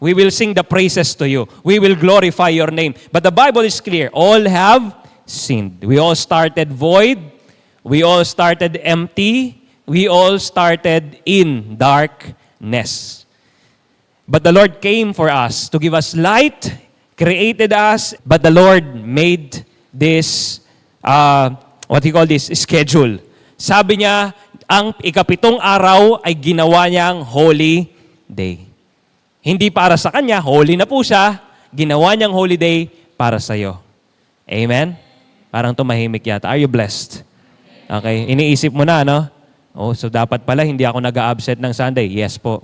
A: We will sing the praises to you. We will glorify your name. But the Bible is clear. All have sinned. We all started void. We all started empty. We all started in darkness. But the Lord came for us to give us light, created us, but the Lord made this, what he called this, schedule. Sabi niya, ang ikapitong araw ay ginawa niyang holy day. Hindi para sa kanya, holy na po siya, ginawa niyang holy day para sa iyo. Amen? Parang tumahimik yata. Are you blessed? Okay, iniisip mo na, no? Oh, so dapat pala hindi ako nag-a-absent ng Sunday. Yes po.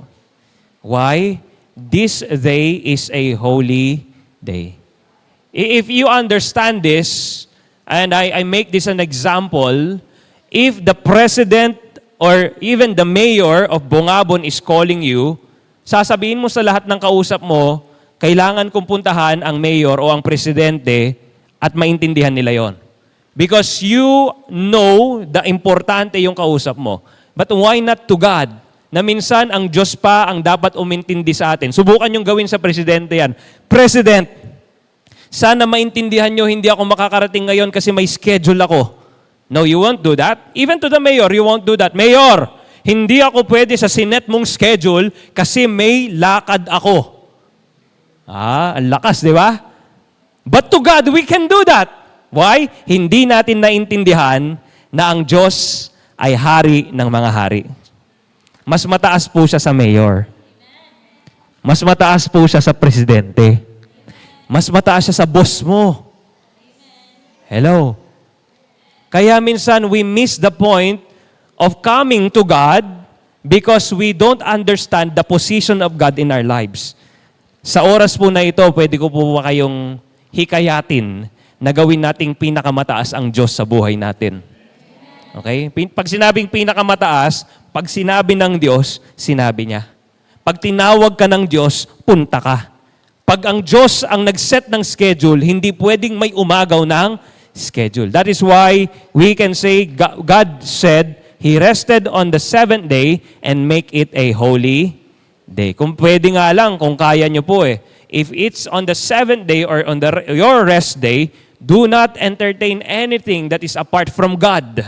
A: Why? This day is a holy day. If you understand this, and I make this an example, if the president or even the mayor of Bungabon is calling you, sasabihin mo sa lahat ng kausap mo, kailangan kong puntahan ang mayor o ang presidente at maintindihan nila yon. Because you know the importante yung kausap mo. But why not to God? Na minsan ang Diyos pa ang dapat umintindi sa atin. Subukan yung gawin sa presidente yan. President, sana maintindihan nyo hindi ako makakarating ngayon kasi may schedule ako. No, you won't do that. Even to the mayor, you won't do that. Mayor, hindi ako pwede sa sinet mong schedule kasi may lakad ako. Ang lakas, di ba? But to God, we can do that. Why? Hindi natin naintindihan na ang Diyos ay hari ng mga hari. Mas mataas po siya sa mayor. Mas mataas po siya sa presidente. Mas mataas siya sa boss mo. Hello? Kaya minsan we miss the point of coming to God because we don't understand the position of God in our lives. Sa oras po na ito, pwede ko po kayong hikayatin na gawin nating pinakamataas ang Diyos sa buhay natin. Okay? Pag sinabing pinakamataas, pag sinabi ng Diyos, sinabi niya. Pag tinawag ka ng Diyos, punta ka. Pag ang Diyos ang nag-set ng schedule, hindi pwedeng may umagaw ng schedule. That is why we can say God said, He rested on the seventh day and make it a holy day. Kung pwede nga lang, kung kaya nyo po eh. If it's on the seventh day or on your rest day, do not entertain anything that is apart from God.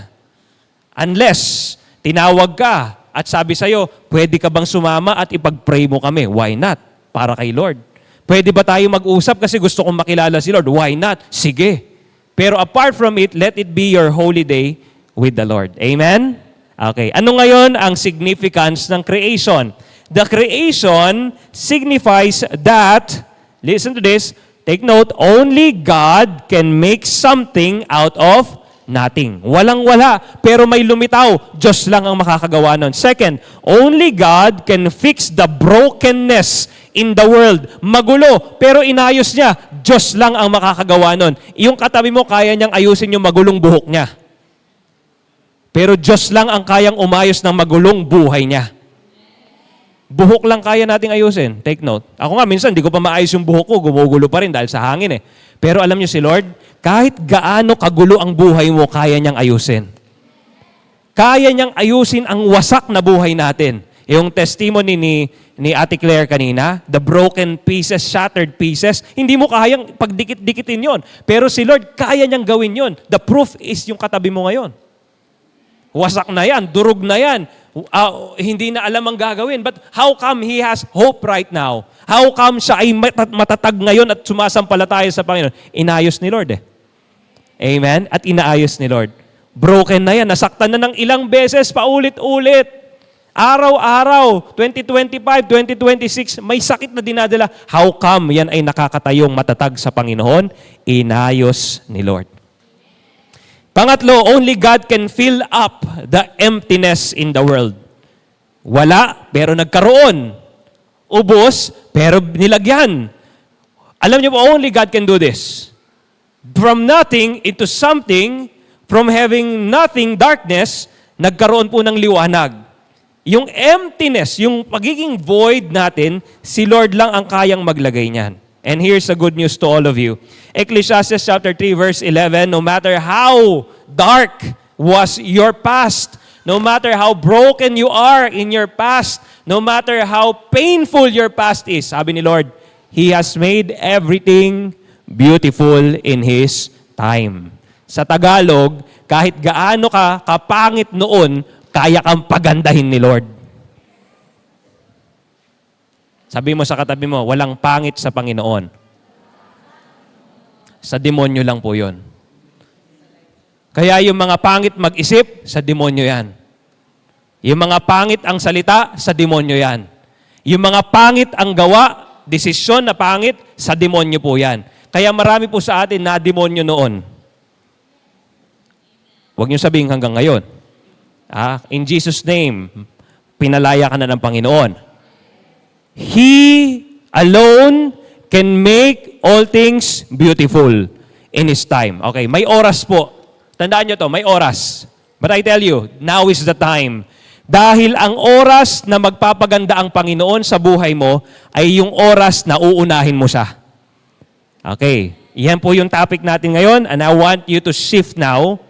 A: Unless tinawag ka at sabi sa'yo, pwede ka bang sumama at ipag-pray mo kami? Why not? Para kay Lord. Pwede ba tayo mag-usap kasi gusto kong makilala si Lord? Why not? Sige. Pero apart from it, let it be your holy day with the Lord. Amen? Okay. Ano ngayon ang significance ng creation? The creation signifies that, listen to this, take note, only God can make something out of nothing. Walang-wala, pero may lumitaw. Diyos lang ang makakagawa nun. Second, only God can fix the brokenness in the world. Magulo, pero inayos niya. Diyos lang ang makakagawa nun. Yung katabi mo, kaya niyang ayusin yung magulong buhok niya. Pero Diyos lang ang kayang umayos ng magulong buhay niya. Buhok lang kaya nating ayusin. Take note. Ako nga, minsan, di ko pa maayos yung buhok ko. Gumugulo pa rin dahil sa hangin eh. Pero alam niyo si Lord, kahit gaano kagulo ang buhay mo, kaya niyang ayusin. Kaya niyang ayusin ang wasak na buhay natin. Yung testimony ni Ate Claire kanina, the broken pieces, shattered pieces, hindi mo kayang pagdikit-dikitin yon. Pero si Lord, kaya niyang gawin yon. The proof is yung katabi mo ngayon. Wasak na yan, durog na yan. Hindi na alam ang gagawin. But how come he has hope right now? How come siya ay matatag ngayon at sumasampalataya sa Panginoon? Inayos ni Lord eh. Amen? At inaayos ni Lord. Broken na yan. Nasaktan na ng ilang beses, paulit-ulit. Araw-araw, 2025, 2026, may sakit na dinadala. How come yan ay nakakatayong matatag sa Panginoon? Inayos ni Lord. Pangatlo, only God can fill up the emptiness in the world. Wala, pero nagkaroon. Ubos, pero nilagyan. Alam niyo po, only God can do this. From nothing into something, from having nothing, darkness, nagkaroon po ng liwanag. Yung emptiness, yung pagiging void natin, si Lord lang ang kayang maglagay niyan. And here's the good news to all of you. Ecclesiastes chapter 3 verse 11, no matter how dark was your past, no matter how broken you are in your past, no matter how painful your past is, sabi ni Lord, He has made everything beautiful in His time. Sa Tagalog, kahit gaano ka kapangit noon, kaya kang pagandahin ni Lord. Sabi mo sa katabi mo, walang pangit sa Panginoon. Sa demonyo lang po yun. Kaya yung mga pangit mag-isip, sa demonyo yan. Yung mga pangit ang salita, sa demonyo yan. Yung mga pangit ang gawa, desisyon na pangit, sa demonyo po yan. Kaya marami po sa atin na demonyo noon. Huwag niyo sabihin hanggang ngayon. In Jesus' name, pinalaya ka na ng Panginoon. He alone can make all things beautiful in His time. Okay, may oras po. Tandaan nyo to, may oras. But I tell you, now is the time. Dahil ang oras na magpapaganda ang Panginoon sa buhay mo ay yung oras na uunahin mo siya. Okay, yan po yung topic natin ngayon and I want you to shift now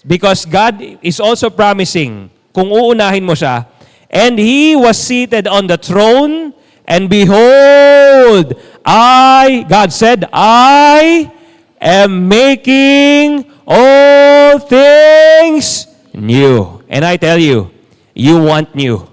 A: because God is also promising kung uunahin mo siya. And He was seated on the throne, and behold, God said, I am making all things new. And I tell you, you want new.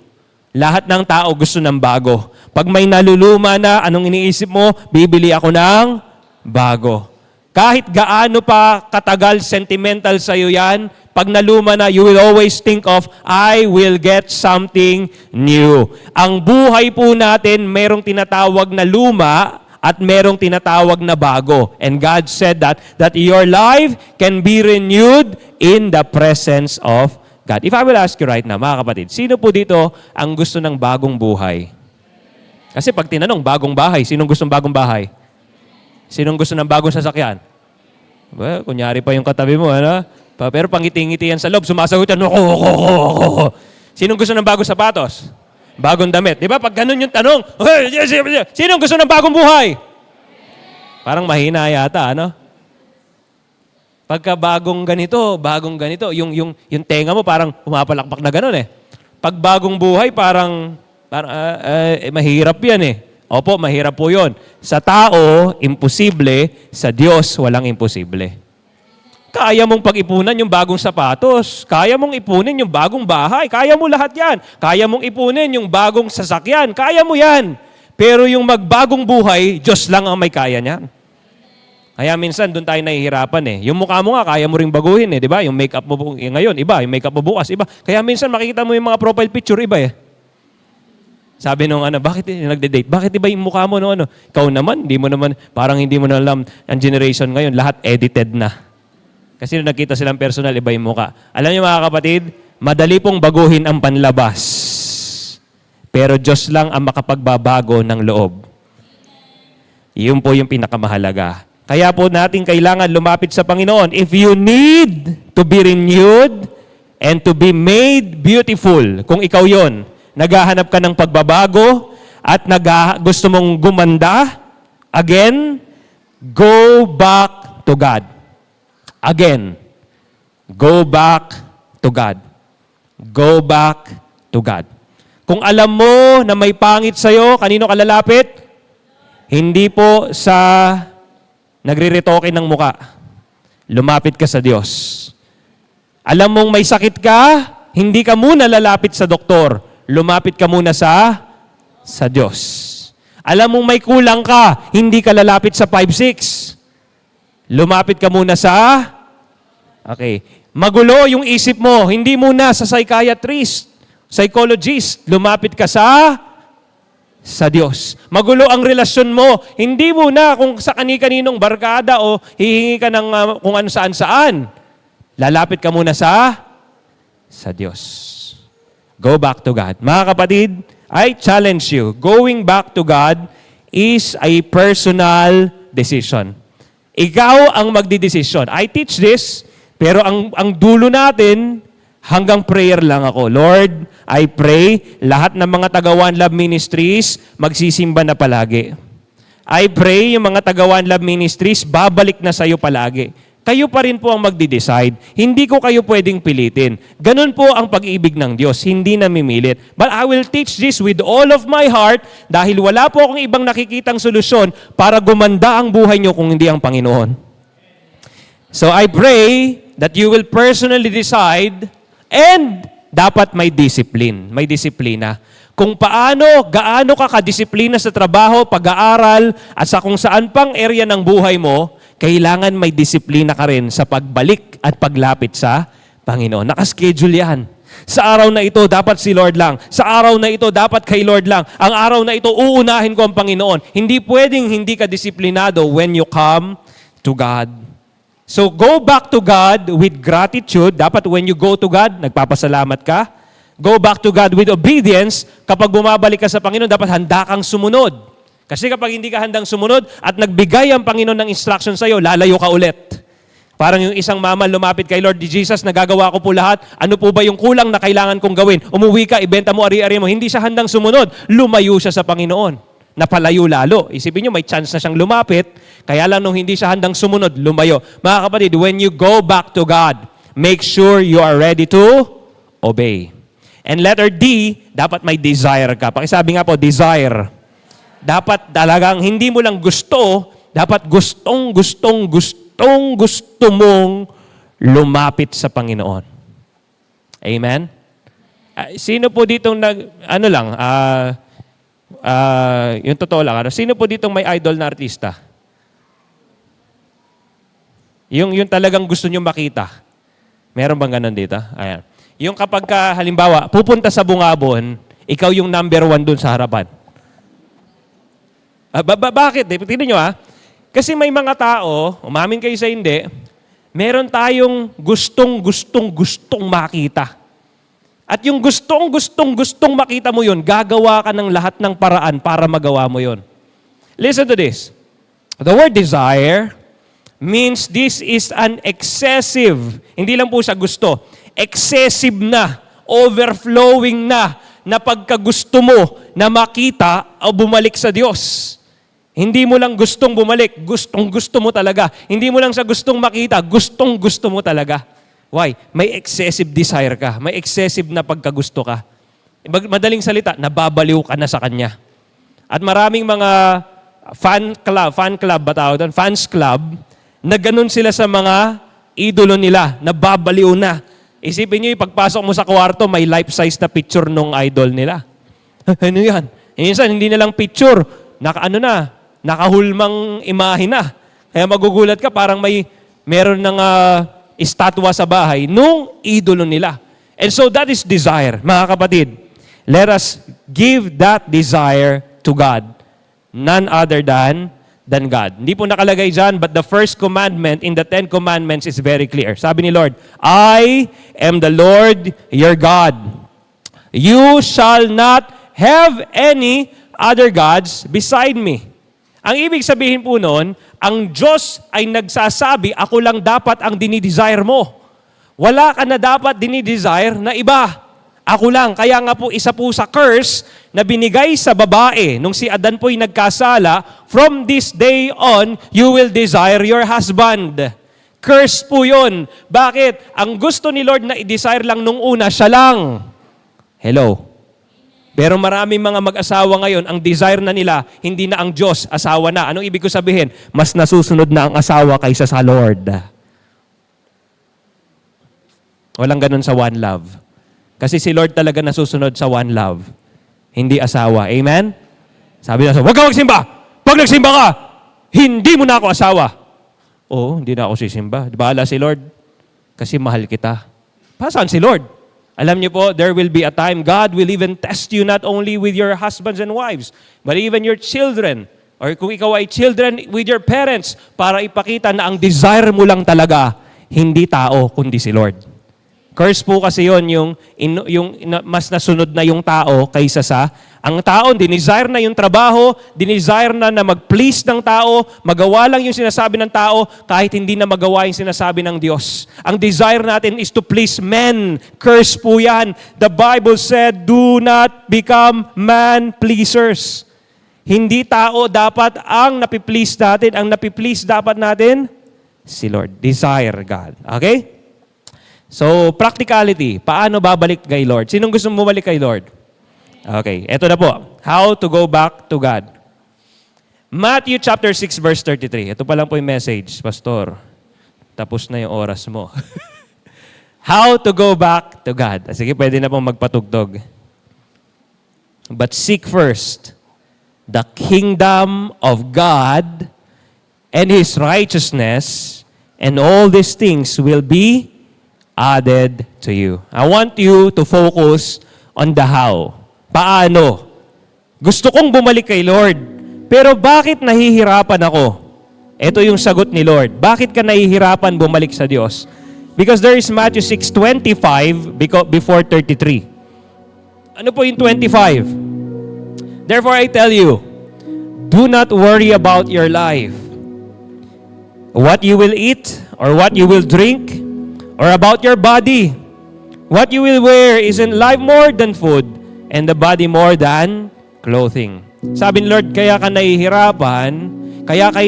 A: Lahat ng tao gusto ng bago. Pag may naluluma na, anong iniisip mo? Bibili ako ng bago. Kahit gaano pa katagal, sentimental sa'yo yan, pag naluma na, you will always think of, I will get something new. Ang buhay po natin, merong tinatawag na luma at merong tinatawag na bago. And God said that your life can be renewed in the presence of God. If I will ask you right now, mga kapatid, sino po dito ang gusto ng bagong buhay? Kasi pag tinanong, bagong bahay, sinong gustong bagong bahay? Sinong gusto ng bagong sasakyan? Well, kunyari pa yung katabi mo, ano? Pero pangiti-ngiti yan sa loob, sumasagot yan, ako. Sinong gusto ng bagong sapatos? Bagong damit. Di ba? Pag ganun yung tanong, sinong gusto ng bagong buhay? Parang mahina yata, ano? Pagka bagong ganito, yung tenga mo parang humapalakpak na ganun eh. Pag bagong buhay, parang mahirap yan eh. Opo, mahirap po yun. Sa tao, imposible. Sa Diyos, walang imposible. Kaya mong pag-ipunan yung bagong sapatos. Kaya mong ipunin yung bagong bahay. Kaya mo lahat yan. Kaya mong ipunin yung bagong sasakyan. Kaya mo yan. Pero yung magbagong buhay, Diyos lang ang may kaya niyan. Kaya minsan, doon tayo nahihirapan eh. Yung mukha mo nga, kaya mo ring baguhin eh. Di ba? Yung makeup mo ngayon, iba. Yung makeup mo bukas, iba. Kaya minsan, makikita mo yung mga profile picture, iba eh. Sabi nung bakit nagde-date? Bakit iba yung mukha mo? Ikaw naman, parang hindi mo na alam ang generation ngayon, lahat edited na. Kasi nung nakita silang personal, iba yung mukha. Alam niyo mga kapatid, madali pong baguhin ang panlabas. Pero Diyos lang ang makapagbabago ng loob. Yun po yung pinakamahalaga. Kaya po natin kailangan lumapit sa Panginoon. If you need to be renewed and to be made beautiful, kung ikaw yon, naghahanap ka ng pagbabago, at gusto mong gumanda, again, go back to God. Again, go back to God. Go back to God. Kung alam mo na may pangit sa'yo, kanino ka lalapit? Hindi po sa nagriretoke ng muka. Lumapit ka sa Diyos. Alam mong may sakit ka, hindi ka muna lalapit sa doktor. Lumapit ka muna sa Diyos. Alam mong may kulang ka, hindi ka lalapit sa 5-6. Lumapit ka muna sa... Okay. Magulo yung isip mo, hindi muna sa psychiatrist, psychologist. Lumapit ka sa Diyos. Magulo ang relasyon mo, hindi muna kung sa kani-kaninong barkada o hihingi ka ng kung ano saan-saan. Lalapit ka muna sa Diyos. Go back to God. Mga kapatid, I challenge you, going back to God is a personal decision. Ikaw ang magdidesisyon. I teach this, pero ang dulo natin, hanggang prayer lang ako. Lord, I pray, lahat ng mga taga One Love Ministries, magsisimba na palagi. I pray, yung mga taga One Love Ministries, babalik na sa'yo palagi. Kayo pa rin po ang magdi-decide. Hindi ko kayo pwedeng pilitin. Ganun po ang pag-ibig ng Diyos, hindi namimilit. But I will teach this with all of my heart dahil wala po akong ibang nakikitang solusyon para gumanda ang buhay nyo kung hindi ang Panginoon. So I pray that you will personally decide and dapat may discipline, may disiplina. Kung gaano ka kadisiplina sa trabaho, pag-aaral, at sa kung saan pang area ng buhay mo, kailangan may disiplina ka rin sa pagbalik at paglapit sa Panginoon. Nakaschedule yan. Sa araw na ito, dapat si Lord lang. Sa araw na ito, dapat kay Lord lang. Ang araw na ito, uunahin ko ang Panginoon. Hindi pwedeng hindi ka disiplinado when you come to God. So go back to God with gratitude. Dapat when you go to God, nagpapasalamat ka. Go back to God with obedience. Kapag bumabalik ka sa Panginoon, dapat handa kang sumunod. Kasi kapag hindi ka handang sumunod at nagbigay ang Panginoon ng instruction sa iyo, lalayo ka ulit. Parang yung isang mama lumapit kay Lord Jesus, nagagawa ko po lahat. Ano po ba yung kulang na kailangan kong gawin? Umuwi ka, ibenta mo, ari-ari mo. Hindi siya handang sumunod. Lumayo siya sa Panginoon. Napalayo lalo. Isipin nyo, may chance na siyang lumapit. Kaya lang nung hindi siya handang sumunod, lumayo. Mga kapatid, when you go back to God, make sure you are ready to obey. And letter D, dapat may desire ka. Pakisabi nga po, desire. Dapat talagang hindi mo lang gusto, dapat gustong gusto mong lumapit sa Panginoon. Amen? Sino po ditong yung totoo lang, sino po ditong may idol na artista? Yung talagang gusto nyo makita. Meron bang ganun dito? Ayan. Yung kapag halimbawa, pupunta sa Bungabon, ikaw yung number 1 dun sa harapan. Bakit? Tignan nyo Kasi may mga tao, umamin kayo sa hindi, meron tayong gustong makita. At yung gustong makita mo yun, gagawa ka ng lahat ng paraan para magawa mo yun. Listen to this. The word desire means this is an excessive, hindi lang po siya gusto, excessive na, overflowing na pagkagusto mo na makita o bumalik sa Diyos. Hindi mo lang gustong bumalik, gustong-gusto mo talaga. Hindi mo lang sa gustong makita, gustong-gusto mo talaga. Why? May excessive desire ka. May excessive na pagkagusto ka. Madaling salita, nababaliw ka na sa Kanya. At maraming mga fans club, na ganun sila sa mga idolo nila, nababaliw na. Isipin nyo, pagpasok mo sa kwarto, may life-size na picture nung idol nila. Ano yan? Minsan, hindi na lang picture, nakahulmang imahe na. Kaya magugulat ka, parang meron ng estatwa sa bahay nung idolo nila. And so that is desire. Mga kapatid, let us give that desire to God. None other than God. Hindi po nakalagay dyan, but the first commandment in the 10 commandments is very clear. Sabi ni Lord, I am the Lord your God. You shall not have any other gods beside me. Ang ibig sabihin po noon, ang Diyos ay nagsasabi, ako lang dapat ang dinidesire mo. Wala ka na dapat dinidesire na iba. Ako lang. Kaya nga po, isa po sa curse na binigay sa babae nung si Adan po'y nagkasala, from this day on, you will desire your husband. Curse po yun. Bakit? Ang gusto ni Lord na i-desire lang nung una, siya lang. Hello? Pero maraming mga mag-asawa ngayon, ang desire na nila, hindi na ang Diyos, asawa na. Anong ibig ko sabihin? Mas nasusunod na ang asawa kaysa sa Lord. Walang ganun sa one love. Kasi si Lord talaga nasusunod sa one love. Hindi asawa. Amen? Sabi na, huwag ka magsimba! Pag nagsimba ka, hindi mo na ako asawa. Oo, hindi na ako sisimba. Bahala si Lord. Kasi mahal kita. Saan si Lord? Alam niyo po, there will be a time God will even test you not only with your husbands and wives, but even your children. Or kung ikaw ay children, with your parents, para ipakita na ang desire mo lang talaga, hindi tao, kundi si Lord. Curse po kasi yon mas nasunod na yung tao kaysa sa ang tao, dinesire na yung trabaho, dinesire na mag-please ng tao, magawa lang yung sinasabi ng tao kahit hindi na magawa yung sinasabi ng Diyos. Ang desire natin is to please men. Curse po yan. The Bible said, do not become man-pleasers. Hindi tao dapat ang napiplease natin. Ang napiplease dapat natin, si Lord. Desire God. Okay? So, practicality. Paano babalik kay Lord? Sinong gusto mo bumalik kay Lord? Okay, eto na po. How to go back to God. Matthew chapter 6 verse 33. Ito pa lang po yung message, Pastor. Tapos na yung oras mo. How to go back to God. Sige, pwede na pong magpatugtog. But seek first the kingdom of God and His righteousness, and all these things will be added to you. I want you to focus on the how. Paano? Gusto kong bumalik kay Lord, pero bakit nahihirapan ako? Ito yung sagot ni Lord. Bakit ka nahihirapan bumalik sa Diyos? Because there is Matthew 6:25 before 33. Ano po yung 25? Therefore I tell you, do not worry about your life, what you will eat or what you will drink, or about your body. What you will wear, isn't life more than food, and the body more than clothing. Sabi ni Lord, kaya kayo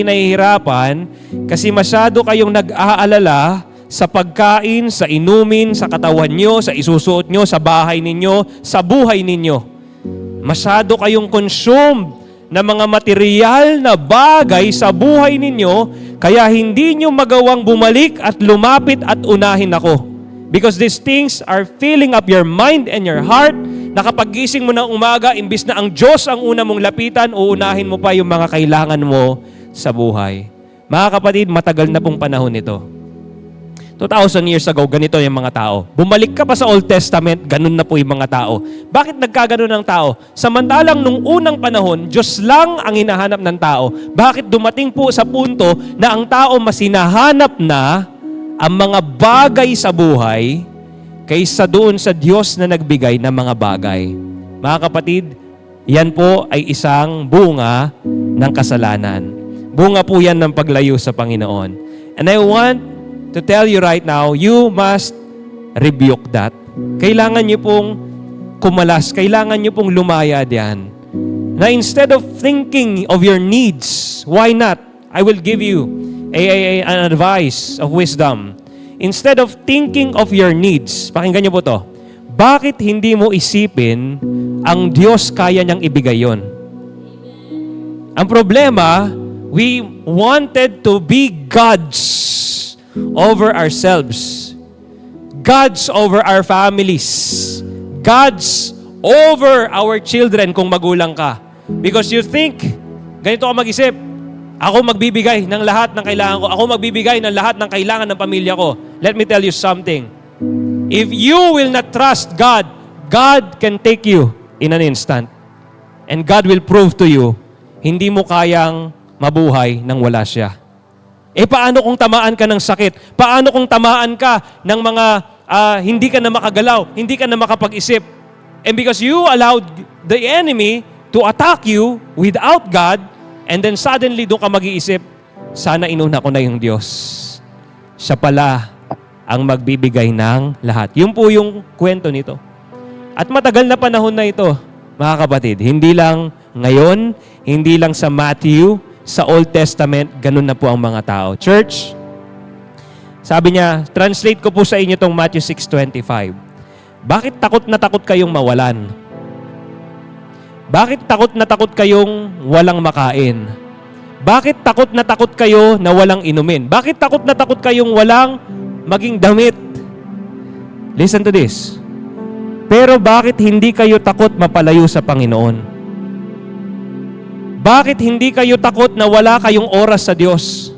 A: nahihirapan, kasi masyado kayong nag-aalala sa pagkain, sa inumin, sa katawan nyo, sa isusuot nyo, sa bahay ninyo, sa buhay ninyo. Masyado kayong consumed na mga material na bagay sa buhay ninyo, kaya hindi nyo magawang bumalik at lumapit at unahin ako. Because these things are filling up your mind and your heart, na kapag gising mo ng umaga, imbis na ang Diyos ang una mong lapitan, uunahin mo pa yung mga kailangan mo sa buhay. Mga kapatid, matagal na pong panahon ito. 2,000 years ago, ganito yung mga tao. Bumalik ka pa sa Old Testament, ganun na po yung mga tao. Bakit nagkaganon ng tao? Samantalang nung unang panahon, Diyos lang ang hinahanap ng tao. Bakit dumating po sa punto na ang tao mas hinahanap na ang mga bagay sa buhay kaysa doon sa Diyos na nagbigay ng mga bagay? Mga kapatid, yan po ay isang bunga ng kasalanan. Bunga po yan ng paglayo sa Panginoon. And I want to tell you right now, you must rebuke that. Kailangan nyo pong kumalas, kailangan nyo pong lumaya diyan. Na instead of thinking of your needs, why not? I will give you an advice of wisdom. Instead of thinking of your needs, pakinggan nyo po to, bakit hindi mo isipin ang Diyos kaya niyang ibigay yon? Ang problema, we wanted to be gods over ourselves, God's over our families, God's over our children kung magulang ka. Because you think, ganito ka mag-isip, ako magbibigay ng lahat ng kailangan ko, ako magbibigay ng lahat ng kailangan ng pamilya ko. Let me tell you something. If you will not trust God, God can take you in an instant. And God will prove to you, hindi mo kayang mabuhay nang wala siya. Paano kung tamaan ka ng sakit? Paano kung tamaan ka ng mga hindi ka na makagalaw, hindi ka na makapag-isip? And because you allowed the enemy to attack you without God, and then suddenly doon ka mag-iisip, sana inuna ko na yung Diyos. Siya pala ang magbibigay ng lahat. Yun po yung kwento nito. At matagal na panahon na ito, mga kapatid. Hindi lang ngayon, hindi lang sa Matthew, sa Old Testament, ganun na po ang mga tao. Church, sabi niya, translate ko po sa inyo itong Matthew 6:25. Bakit takot na takot kayong mawalan? Bakit takot na takot kayong walang makain? Bakit takot na takot kayo na walang inumin? Bakit takot na takot kayong walang maging damit? Listen to this. Pero bakit hindi kayo takot mapalayo sa Panginoon? Bakit hindi kayo takot na wala kayong oras sa Diyos?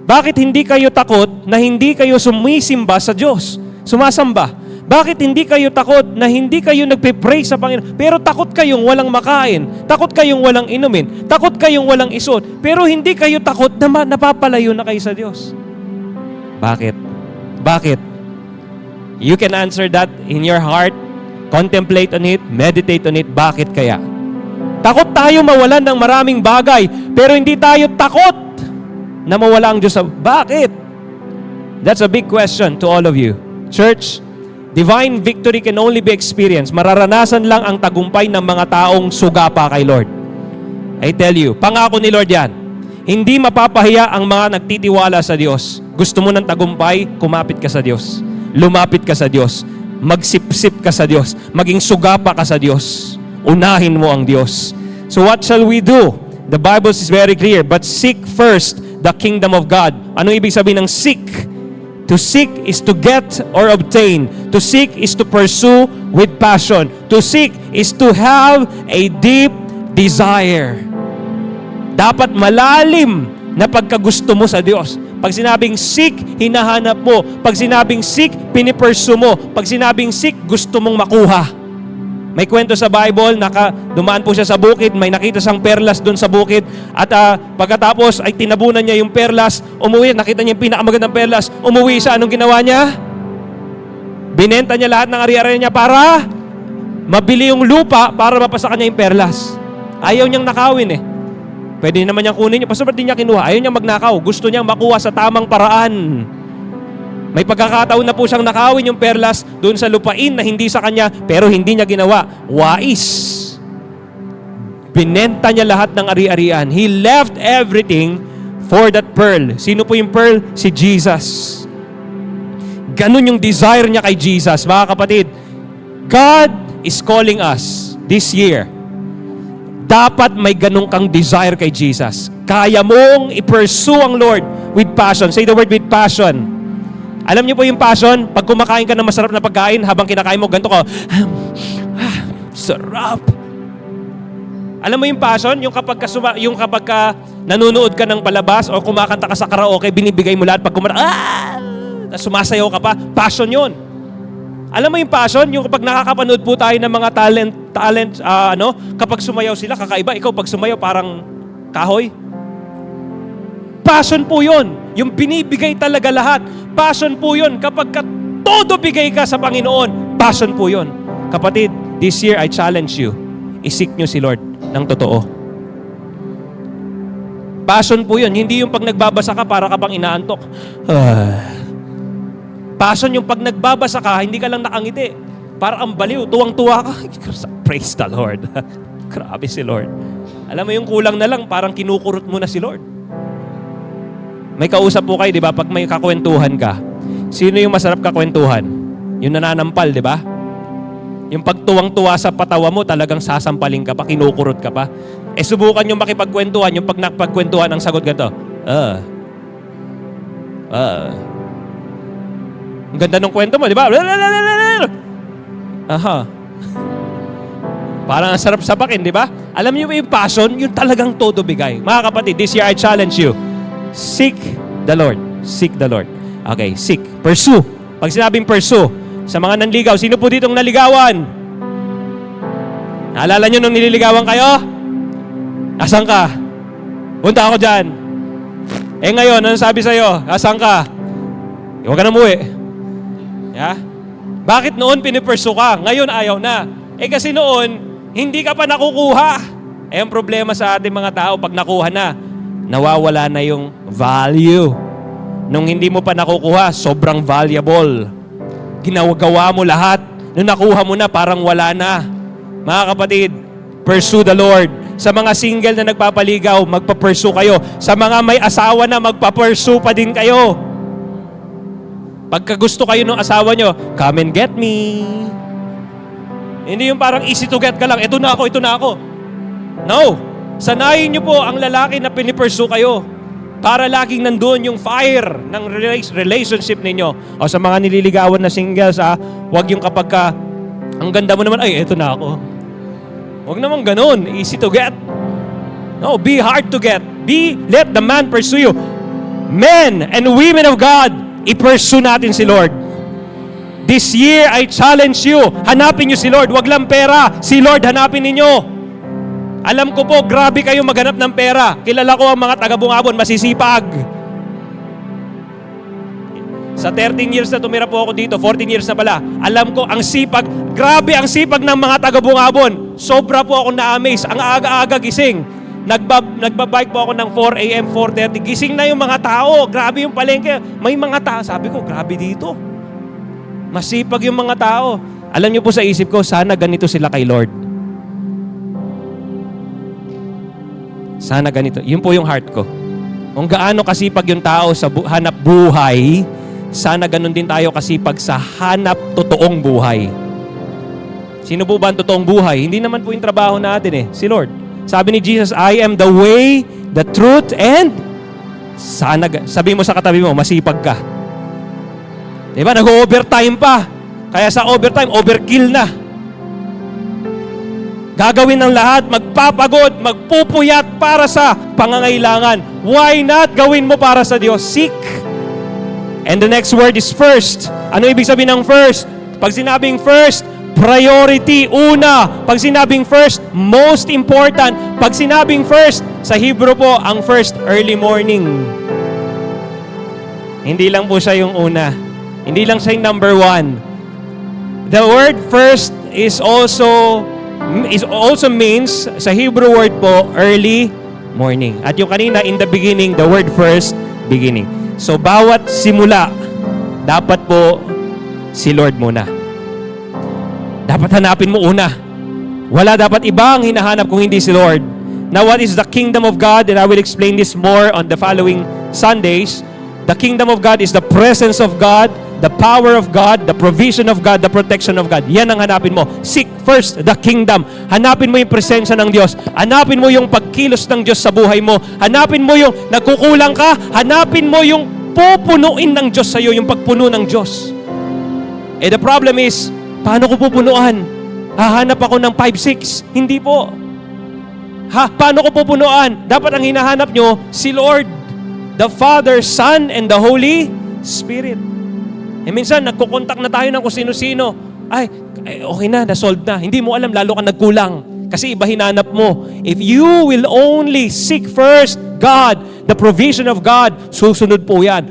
A: Bakit hindi kayo takot na hindi kayo sumisimba sa Diyos? Sumasamba? Bakit hindi kayo takot na hindi kayo nagpe-pray sa Panginoon? Pero takot kayong walang makain, takot kayong walang inumin, takot kayong walang isuot, pero hindi kayo takot na napapalayo na kayo sa Diyos. Bakit? Bakit? You can answer that in your heart. Contemplate on it, meditate on it. Bakit kaya? Takot tayo mawalan ng maraming bagay, pero hindi tayo takot na mawala ang Diyos. Bakit? That's a big question to all of you. Church, divine victory can only be experienced. Mararanasan lang ang tagumpay ng mga taong sugapa kay Lord. I tell you, pangako ni Lord yan. Hindi mapapahiya ang mga nagtitiwala sa Diyos. Gusto mo ng tagumpay, kumapit ka sa Diyos. Lumapit ka sa Diyos. Magsipsip ka sa Diyos. Maging sugapa ka sa Diyos. Unahin mo ang Diyos. So what shall we do? The Bible is very clear. But seek first the kingdom of God. Ano ibig sabihin ng seek? To seek is to get or obtain. To seek is to pursue with passion. To seek is to have a deep desire. Dapat malalim na pagkagusto mo sa Diyos. Pag sinabing seek, hinahanap mo. Pag sinabing seek, pinipursue mo. Pag sinabing seek, gusto mong makuha. May kwento sa Bible, dumaan po siya sa bukid, may nakita siyang perlas doon sa bukid, at pagkatapos ay tinabunan niya yung perlas, umuwi, nakita niya yung pinakamagandang perlas, umuwi siya, anong ginawa niya? Binenta niya lahat ng ari-ari niya para mabili yung lupa para mapasa kanya yung perlas. Ayaw niyang nakawin eh. Pwede naman niyang kunin niya, basta ba't di niya kinuha? Ayaw niyang magnakaw, gusto niyang makuha sa tamang paraan. May pagkakataon na po siyang nakawin yung perlas doon sa lupain na hindi sa kanya, pero hindi niya ginawa. Wais. Binenta niya lahat ng ari-arian. He left everything for that pearl. Sino po yung pearl? Si Jesus. Ganun yung desire niya kay Jesus. Mga kapatid, God is calling us this year. Dapat may ganun kang desire kay Jesus. Kaya mong i-pursue ang Lord with passion. Say the word with passion. Alam niyo po yung passion? Pag kumakain ka ng masarap na pagkain, habang kinakain mo, ganito ka, sarap. Alam mo yung passion? Yung kapag nanonood ka ng palabas o kumakanta ka sa karaoke, binibigay mo lahat. Pag sumasayaw ka pa, passion yun. Alam mo yung passion? Yung kapag nakakapanood po tayo ng mga talent, kapag sumayaw sila, kakaiba. Ikaw, pag sumayaw, parang kahoy. Passion po yun. Yung binibigay talaga lahat. Passion po yun. Kapag todo bigay ka sa Panginoon, passion po yun. Kapatid, this year I challenge you. Isik nyo si Lord ng totoo. Passion po yun. Hindi yung pag nagbabasa ka, para ka bang inaantok. Passion yung pag nagbabasa ka, hindi ka lang nakangiti. Para ang baliw, tuwang-tuwa ka. Praise the Lord. Grabe si Lord. Alam mo yung kulang na lang, parang kinukurot mo na si Lord. May kausap po kayo, di ba? Pag may kakwentuhan ka, sino yung masarap kakwentuhan? Yung nananampal, di ba? Yung pagtuwang-tuwa sa patawa mo, talagang sasampalin ka pa, kinukurot ka pa. Subukan yung makipagkwentuhan, yung pag nakapagkwentuhan, ang sagot ganito, ang ganda ng kwento mo, di ba? Aha. Parang ang sarap sapakin, di ba? Alam niyo yung passion, yung talagang todo bigay. Mga kapatid, this year I challenge you. Seek the Lord. Seek the Lord. Okay, seek. Pursue. Pag sinabing pursue, sa mga nanligaw, sino po ditong naligawan? Naalala nyo nung nililigawan kayo? Asan ka? Punta ako dyan. Ngayon, ano sabi sa'yo? Asan ka? Huwag ka na umuwi. Yeah? Bakit noon pinipursue ka? Ngayon ayaw na. Kasi noon, hindi ka pa nakukuha. Ang problema sa ating mga tao, pag nakuha na, nawawala na yung value. Nung hindi mo pa nakukuha, sobrang valuable. Ginagawa mo lahat. Nung nakuha mo na, parang wala na. Mga kapatid, pursue the Lord. Sa mga single na nagpapaligaw, magpa-pursue kayo. Sa mga may asawa na, magpa-pursue pa din kayo. Pagka gusto kayo ng asawa nyo, come and get me. Hindi yung parang easy to get ka lang, ito na ako. No. Sanayin nyo po ang lalaki na pinipursue kayo para laging nandun yung fire ng relationship ninyo. O sa mga nililigawan na singles, huwag yung kapag ka, ang ganda mo naman, ay, ito na ako. Huwag naman ganun. Easy to get. No, be hard to get. Let the man pursue you. Men and women of God, i-pursue natin si Lord. This year, I challenge you. Hanapin niyo si Lord. Huwag lang pera. Si Lord, hanapin ninyo. Alam ko po, grabe kayo maghanap ng pera. Kilala ko ang mga taga-Bungabon, masisipag. Sa 13 years na tumira po ako dito, 14 years na pala, alam ko ang sipag, grabe ang sipag ng mga taga-Bungabon. Sobra po ako na-amaze. Ang aga-aga gising. Nagbabike po ako ng 4 a.m., 4:30. Gising na yung mga tao. Grabe yung palengke. May mga tao. Sabi ko, grabe dito. Masipag yung mga tao. Alam niyo po sa isip ko, sana ganito sila kay Lord. Sana ganito. Yun po yung heart ko. Kung gaano kasipag yung tao sa hanap buhay, sana ganun din tayo kasipag sa hanap totoong buhay. Sino po ba ang totoong buhay? Hindi naman po yung trabaho natin si Lord. Sabi ni Jesus, I am the way, the truth, and sana, sabi mo sa katabi mo, masipag ka. Diba? Nag-overtime pa. Kaya sa overtime, overkill na. Gagawin ng lahat, magpapagod, magpupuyat para sa pangangailangan. Why not gawin mo para sa Diyos? Seek. And the next word is first. Ano ibig sabihin ng first? Pag sinabing first, priority, una. Pag sinabing first, most important. Pag sinabing first, sa Hebrew po, ang first, early morning. Hindi lang po siya yung una. Hindi lang siya yung number one. The word first is also means, sa Hebrew word po, early morning. At yung kanina, in the beginning, the word first, beginning. So, bawat simula, dapat po si Lord muna. Dapat hanapin mo una. Wala dapat ibang hinahanap kung hindi si Lord. Now, what is the kingdom of God? And I will explain this more on the following Sundays. The kingdom of God is the presence of God, the power of God, the provision of God, the protection of God. Yan ang hanapin mo. Seek first the kingdom. Hanapin mo yung presensya ng Diyos. Hanapin mo yung pagkilos ng Diyos sa buhay mo. Hanapin mo yung nagkukulang ka. Hanapin mo yung pupunuin ng Diyos sa iyo, yung pagpuno ng Diyos. The problem is, paano ko pupunuan? Hahanap ako ng 5-6. Hindi po. Paano ko pupunuan? Dapat ang hinahanap nyo, si Lord, the Father, Son, and the Holy Spirit. Minsan, nagkukontak na tayo ng kung sino-sino. Ay, okay na, na-solve na. Hindi mo alam, lalo ka nagkulang. Kasi iba hinanap mo. If you will only seek first God, the provision of God, susunod po yan.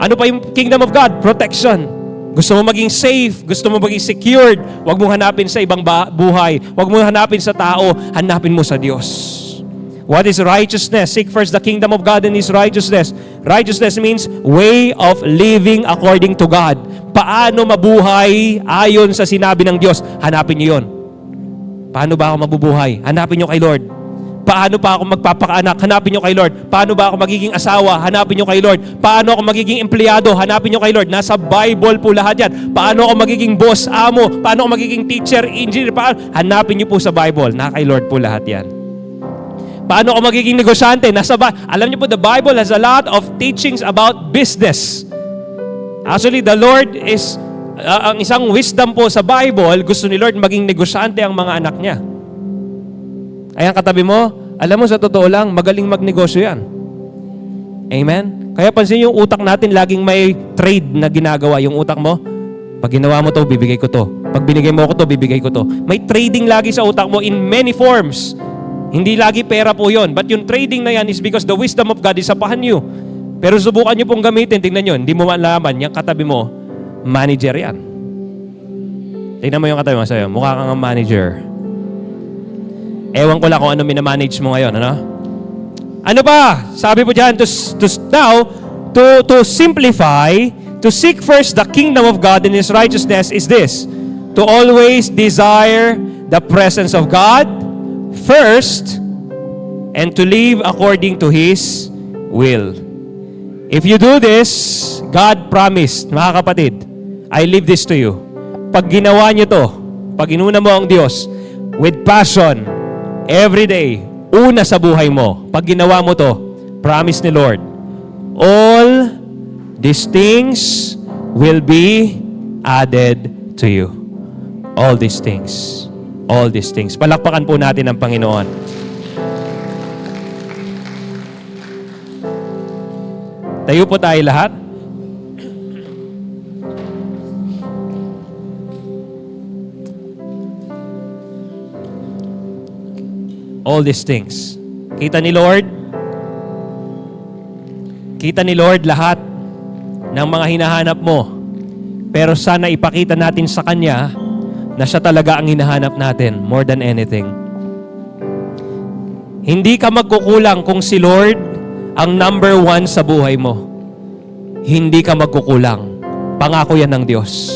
A: Ano pa yung kingdom of God? Protection. Gusto mo maging safe, gusto mo maging secured, huwag mong hanapin sa ibang buhay. Huwag mong hanapin sa tao, hanapin mo sa Diyos. What is righteousness? Seek first the kingdom of God and His righteousness. Righteousness means way of living according to God. Paano mabuhay ayon sa sinabi ng Diyos? Hanapin niyo yun. Paano ba ako mabubuhay? Hanapin niyo kay Lord. Paano pa ako magpapakaanak? Hanapin niyo kay Lord. Paano ba ako magiging asawa? Hanapin niyo kay Lord. Paano ako magiging empleyado? Hanapin niyo kay Lord. Nasa Bible po lahat yan. Paano ako magiging boss, amo? Paano ako magiging teacher, engineer? Hanapin niyo po sa Bible. Na kay Lord po lahat yan. Paano ako magiging negosyante? Alam niyo po, the Bible has a lot of teachings about business. Actually, the Lord is, ang isang wisdom po sa Bible, gusto ni Lord maging negosyante ang mga anak niya. Ayan, katabi mo, alam mo sa totoo lang, magaling magnegosyo yan. Amen? Kaya pansin yung utak natin, laging may trade na ginagawa. Yung utak mo, pag ginawa mo to, bibigay ko to. Pag binigay mo ko to, bibigay ko to. May trading lagi sa utak mo in many forms. Hindi lagi pera po yon. But yung trading na yan is because the wisdom of God is upon you. Pero subukan nyo pong gamitin. Tingnan nyo, hindi mo malaman. Yung katabi mo, manager yan. Tingnan mo yung katabi mo sa'yo. Mukha kang manager. Ewan ko lang kung ano minamanage mo ngayon. Ano ba? Sabi po dyan, to simplify, to seek first the kingdom of God and His righteousness is this. to always desire the presence of God first and to live according to His will. If you do this, God promised, mga kapatid, I leave this to you. Pag ginawa niyo to, pag inuna mo ang Diyos with passion, every day, una sa buhay mo, pag ginawa mo to, promise ni Lord, all these things will be added to you. All these things. All these things. Palakpakan po natin ang Panginoon. Tayo po tayo lahat. All these things. Kita ni Lord lahat ng mga hinahanap mo. Pero sana ipakita natin sa Kanya na siya talaga ang hinahanap natin more than anything. Hindi ka magkukulang kung si Lord ang number 1 sa buhay mo. Hindi ka magkukulang. Pangako yan ng Diyos.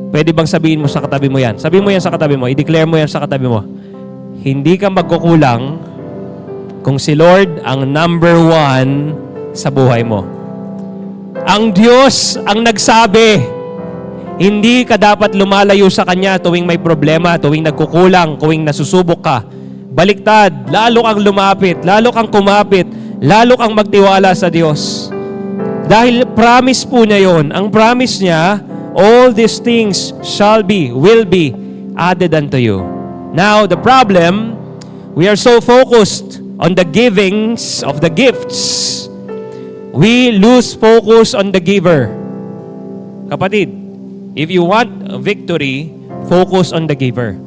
A: Pwede bang sabihin mo sa katabi mo yan? Sabihin mo yan sa katabi mo. I-declare mo yan sa katabi mo. Hindi ka magkukulang kung si Lord ang number 1 sa buhay mo. Ang Diyos ang nagsabi, hindi ka dapat lumalayo sa Kanya tuwing may problema, tuwing nagkukulang, tuwing nasusubok ka. Baliktad, lalo kang lumapit, lalo kang kumapit, lalo kang magtiwala sa Diyos. Dahil promise po niya yon. Ang promise niya, all these things will be added unto you. Now, the problem, we are so focused on the givings of the gifts, we lose focus on the giver. Kapatid, if you want a victory, focus on the giver.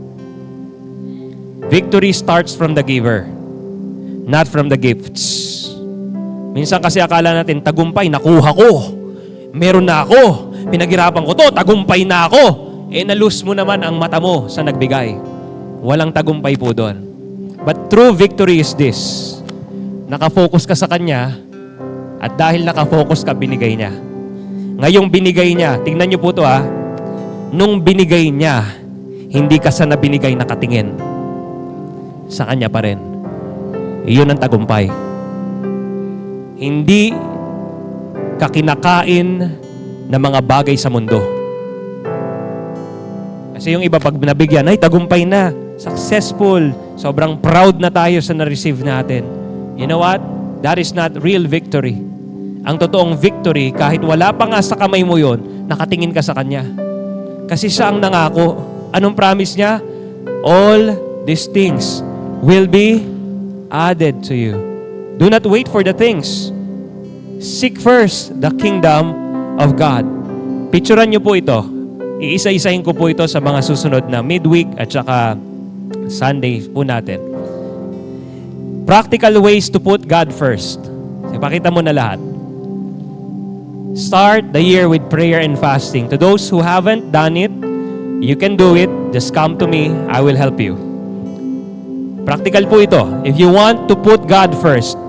A: Victory starts from the giver, not from the gifts. Minsan kasi akala natin, tagumpay, nakuha ko. Meron na ako. Pinaghirapan ko to, tagumpay na ako. Na-lose mo naman ang mata mo sa nagbigay. Walang tagumpay po doon. But true victory is this. Nakafocus ka sa Kanya, at dahil nakafocus ka, binigay niya. Ngayong binigay niya, tingnan niyo po ito nung binigay niya, hindi ka sa nabinigay nakatingin. Sa Kanya pa rin. Iyon ang tagumpay. Hindi ka kinakain ng mga bagay sa mundo. Kasi yung iba pag nabigyan, ay tagumpay na, successful, sobrang proud na tayo sa na-receive natin. You know what? That is not real victory. Ang totoong victory, kahit wala pa nga sa kamay mo yon, nakatingin ka sa Kanya. Kasi siya ang nangako. Anong promise niya? All these things will be added to you. Do not wait for the things. Seek first the kingdom of God. Picturean niyo po ito. Iisa-isahin ko po ito sa mga susunod na midweek at saka Sunday po natin. Practical ways to put God first. Ipakita mo na lahat. Start the year with prayer and fasting. To those who haven't done it, you can do it. Just come to me. I will help you. Practical po ito. If you want to put God first,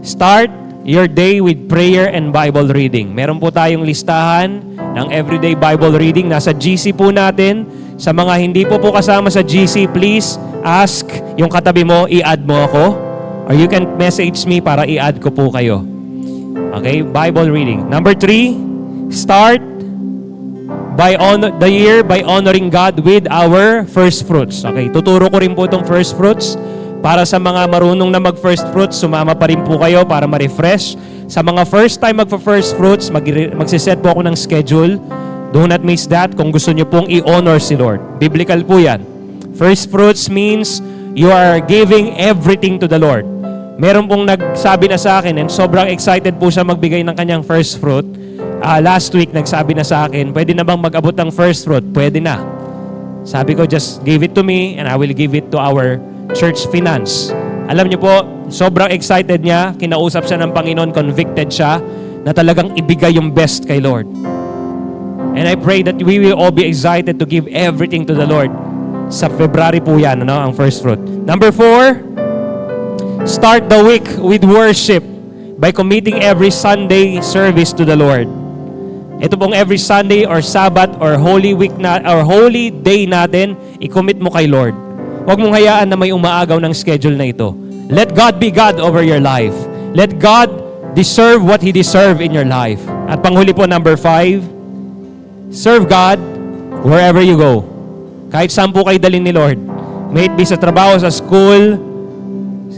A: start your day with prayer and Bible reading. Meron po tayong listahan ng everyday Bible reading. Nasa GC po natin. Sa mga hindi po kasama sa GC, please ask yung katabi mo, i-add mo ako. Or you can message me para i-add ko po kayo. Okay? Bible reading. Number 3, start the year by honoring God with our first fruits. Okay? Tuturo ko rin po itong first fruits. Para sa mga marunong na mag-first fruits, sumama pa rin po kayo para ma-refresh. Sa mga first time mag-first fruits, magsiset po ako ng schedule. Do not miss that kung gusto nyo pong i-honor si Lord. Biblical po yan. First fruits means you are giving everything to the Lord. Meron pong nagsabi na sa akin and sobrang excited po siya magbigay ng kanyang first fruit. Last week, nagsabi na sa akin, pwede na bang mag-abot ng first fruit? Pwede na. Sabi ko, just give it to me and I will give it to our church finance. Alam niyo po, sobrang excited niya, kinausap siya ng Panginoon, convicted siya, na talagang ibigay yung best kay Lord. And I pray that we will all be excited to give everything to the Lord. Sa February po yan, ang first fruit. Number 4, start the week with worship by committing every Sunday service to the Lord. Ito pong every Sunday or Sabbath or Holy Week or Holy Day natin, i-commit mo kay Lord. Huwag mong hayaan na may umaagaw ng schedule na ito. Let God be God over your life. Let God deserve what He deserve in your life. At panghuli po, number 5, serve God wherever you go. Kahit saan po kayo dalhin ni Lord. May it be sa trabaho, sa school,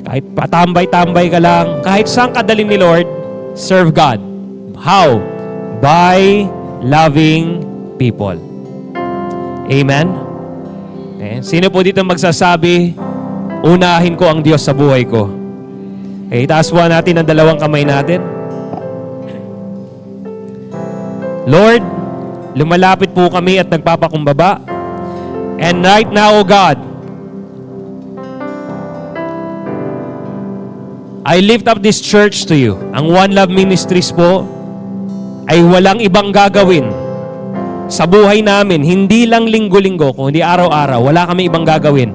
A: kahit patambay-tambay ka lang, kahit saan ka dalhin ni Lord, serve God. How? By loving people. Amen? Okay. Sino po dito magsasabi, unahin ko ang Diyos sa buhay ko? Okay, taas po natin ang dalawang kamay natin. Lord, lumalapit po kami at nagpapakumbaba. And right now, O God, I lift up this church to you. Ang One Love Ministries po ay walang ibang gagawin sa buhay namin. Hindi lang linggo-linggo, kundi araw-araw. Wala kami ibang gagawin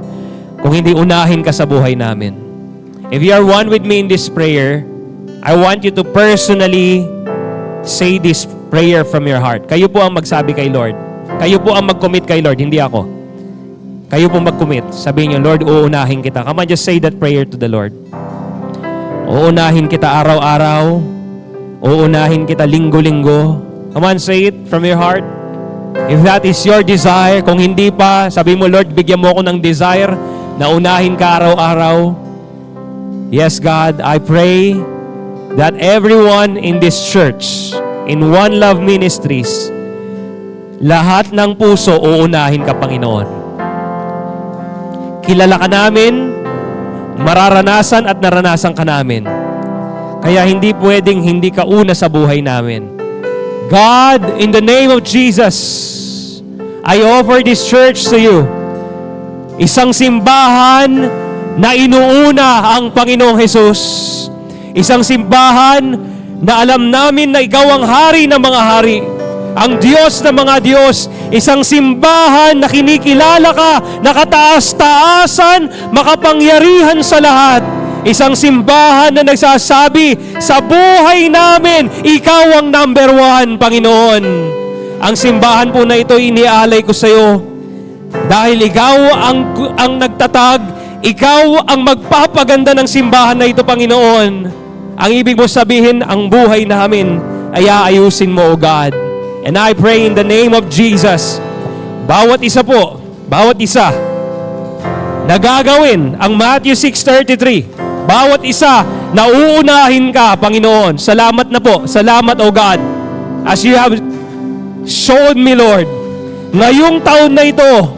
A: kung hindi unahin ka sa buhay namin. If you are one with me in this prayer, I want you to personally say this prayer from your heart. Kayo po ang magsabi kay Lord. Kayo po ang mag-commit kay Lord, hindi ako. Kayo po mag-commit. Sabihin niyo, Lord, uunahin kita. Come on, just say that prayer to the Lord. Uunahin kita araw-araw. Uunahin kita linggo-linggo. Come on, say it from your heart. If that is your desire, kung hindi pa, sabi mo, Lord, bigyan mo ako ng desire na unahin ka araw-araw. Yes, God, I pray that everyone in this church, in One Love Ministries, lahat ng puso uunahin ka, Panginoon. Kilala ka namin, mararanasan at naranasan ka namin. Kaya hindi pwedeng hindi ka una sa buhay namin. God, in the name of Jesus, I offer this church to you. Isang simbahan na inuuna ang Panginoong Hesus. Isang simbahan na alam namin na ikaw ang hari ng mga hari. Ang Diyos ng mga Diyos. Isang simbahan na kinikilala ka, nakataas-taasan, makapangyarihan sa lahat. Isang simbahan na nagsasabi, sa buhay namin, ikaw ang number 1, Panginoon. Ang simbahan po na ito, inialay ko sa iyo. Dahil ikaw ang nagtatag, ikaw ang magpapaganda ng simbahan na ito, Panginoon. Ang ibig mo sabihin, ang buhay namin ay aayusin mo, O God. And I pray in the name of Jesus, bawat isa po, bawat isa, nagagawin ang Matthew 6:33, bawat isa na uunahin ka, Panginoon. Salamat na po. Salamat, O God. As you have showed me, Lord, ngayong taon na ito,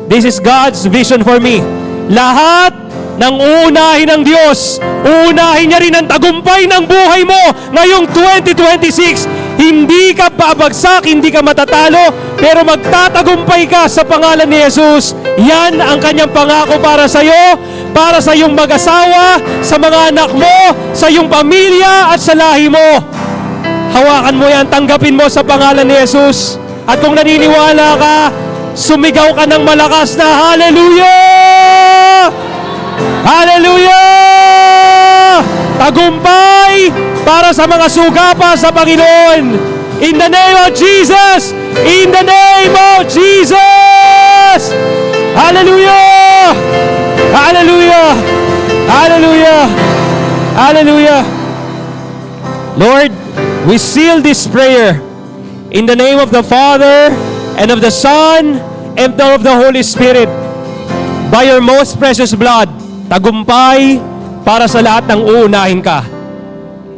A: this is God's vision for me. Lahat ng uunahin ng Diyos, uunahin niya rin ang tagumpay ng buhay mo ngayong 2026. Hindi ka babagsak, hindi ka matatalo, pero magtatagumpay ka sa pangalan ni Jesus. Yan ang kanyang pangako para sa iyo, para sa iyong mag-asawa, sa mga anak mo, sa iyong pamilya at sa lahi mo. Hawakan mo yan, tanggapin mo sa pangalan ni Jesus. At kung naniniwala ka, sumigaw ka ng malakas na hallelujah! Hallelujah! Tagumpay para sa mga sugapa sa Panginoon. In the name of Jesus! In the name of Jesus! Hallelujah! Hallelujah! Hallelujah! Hallelujah! Lord, we seal this prayer in the name of the Father and of the Son and of the Holy Spirit. By your most precious blood, tagumpay para sa lahat ng uunahin ka.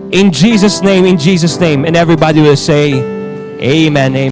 A: In Jesus' name, and everybody will say, Amen. Amen.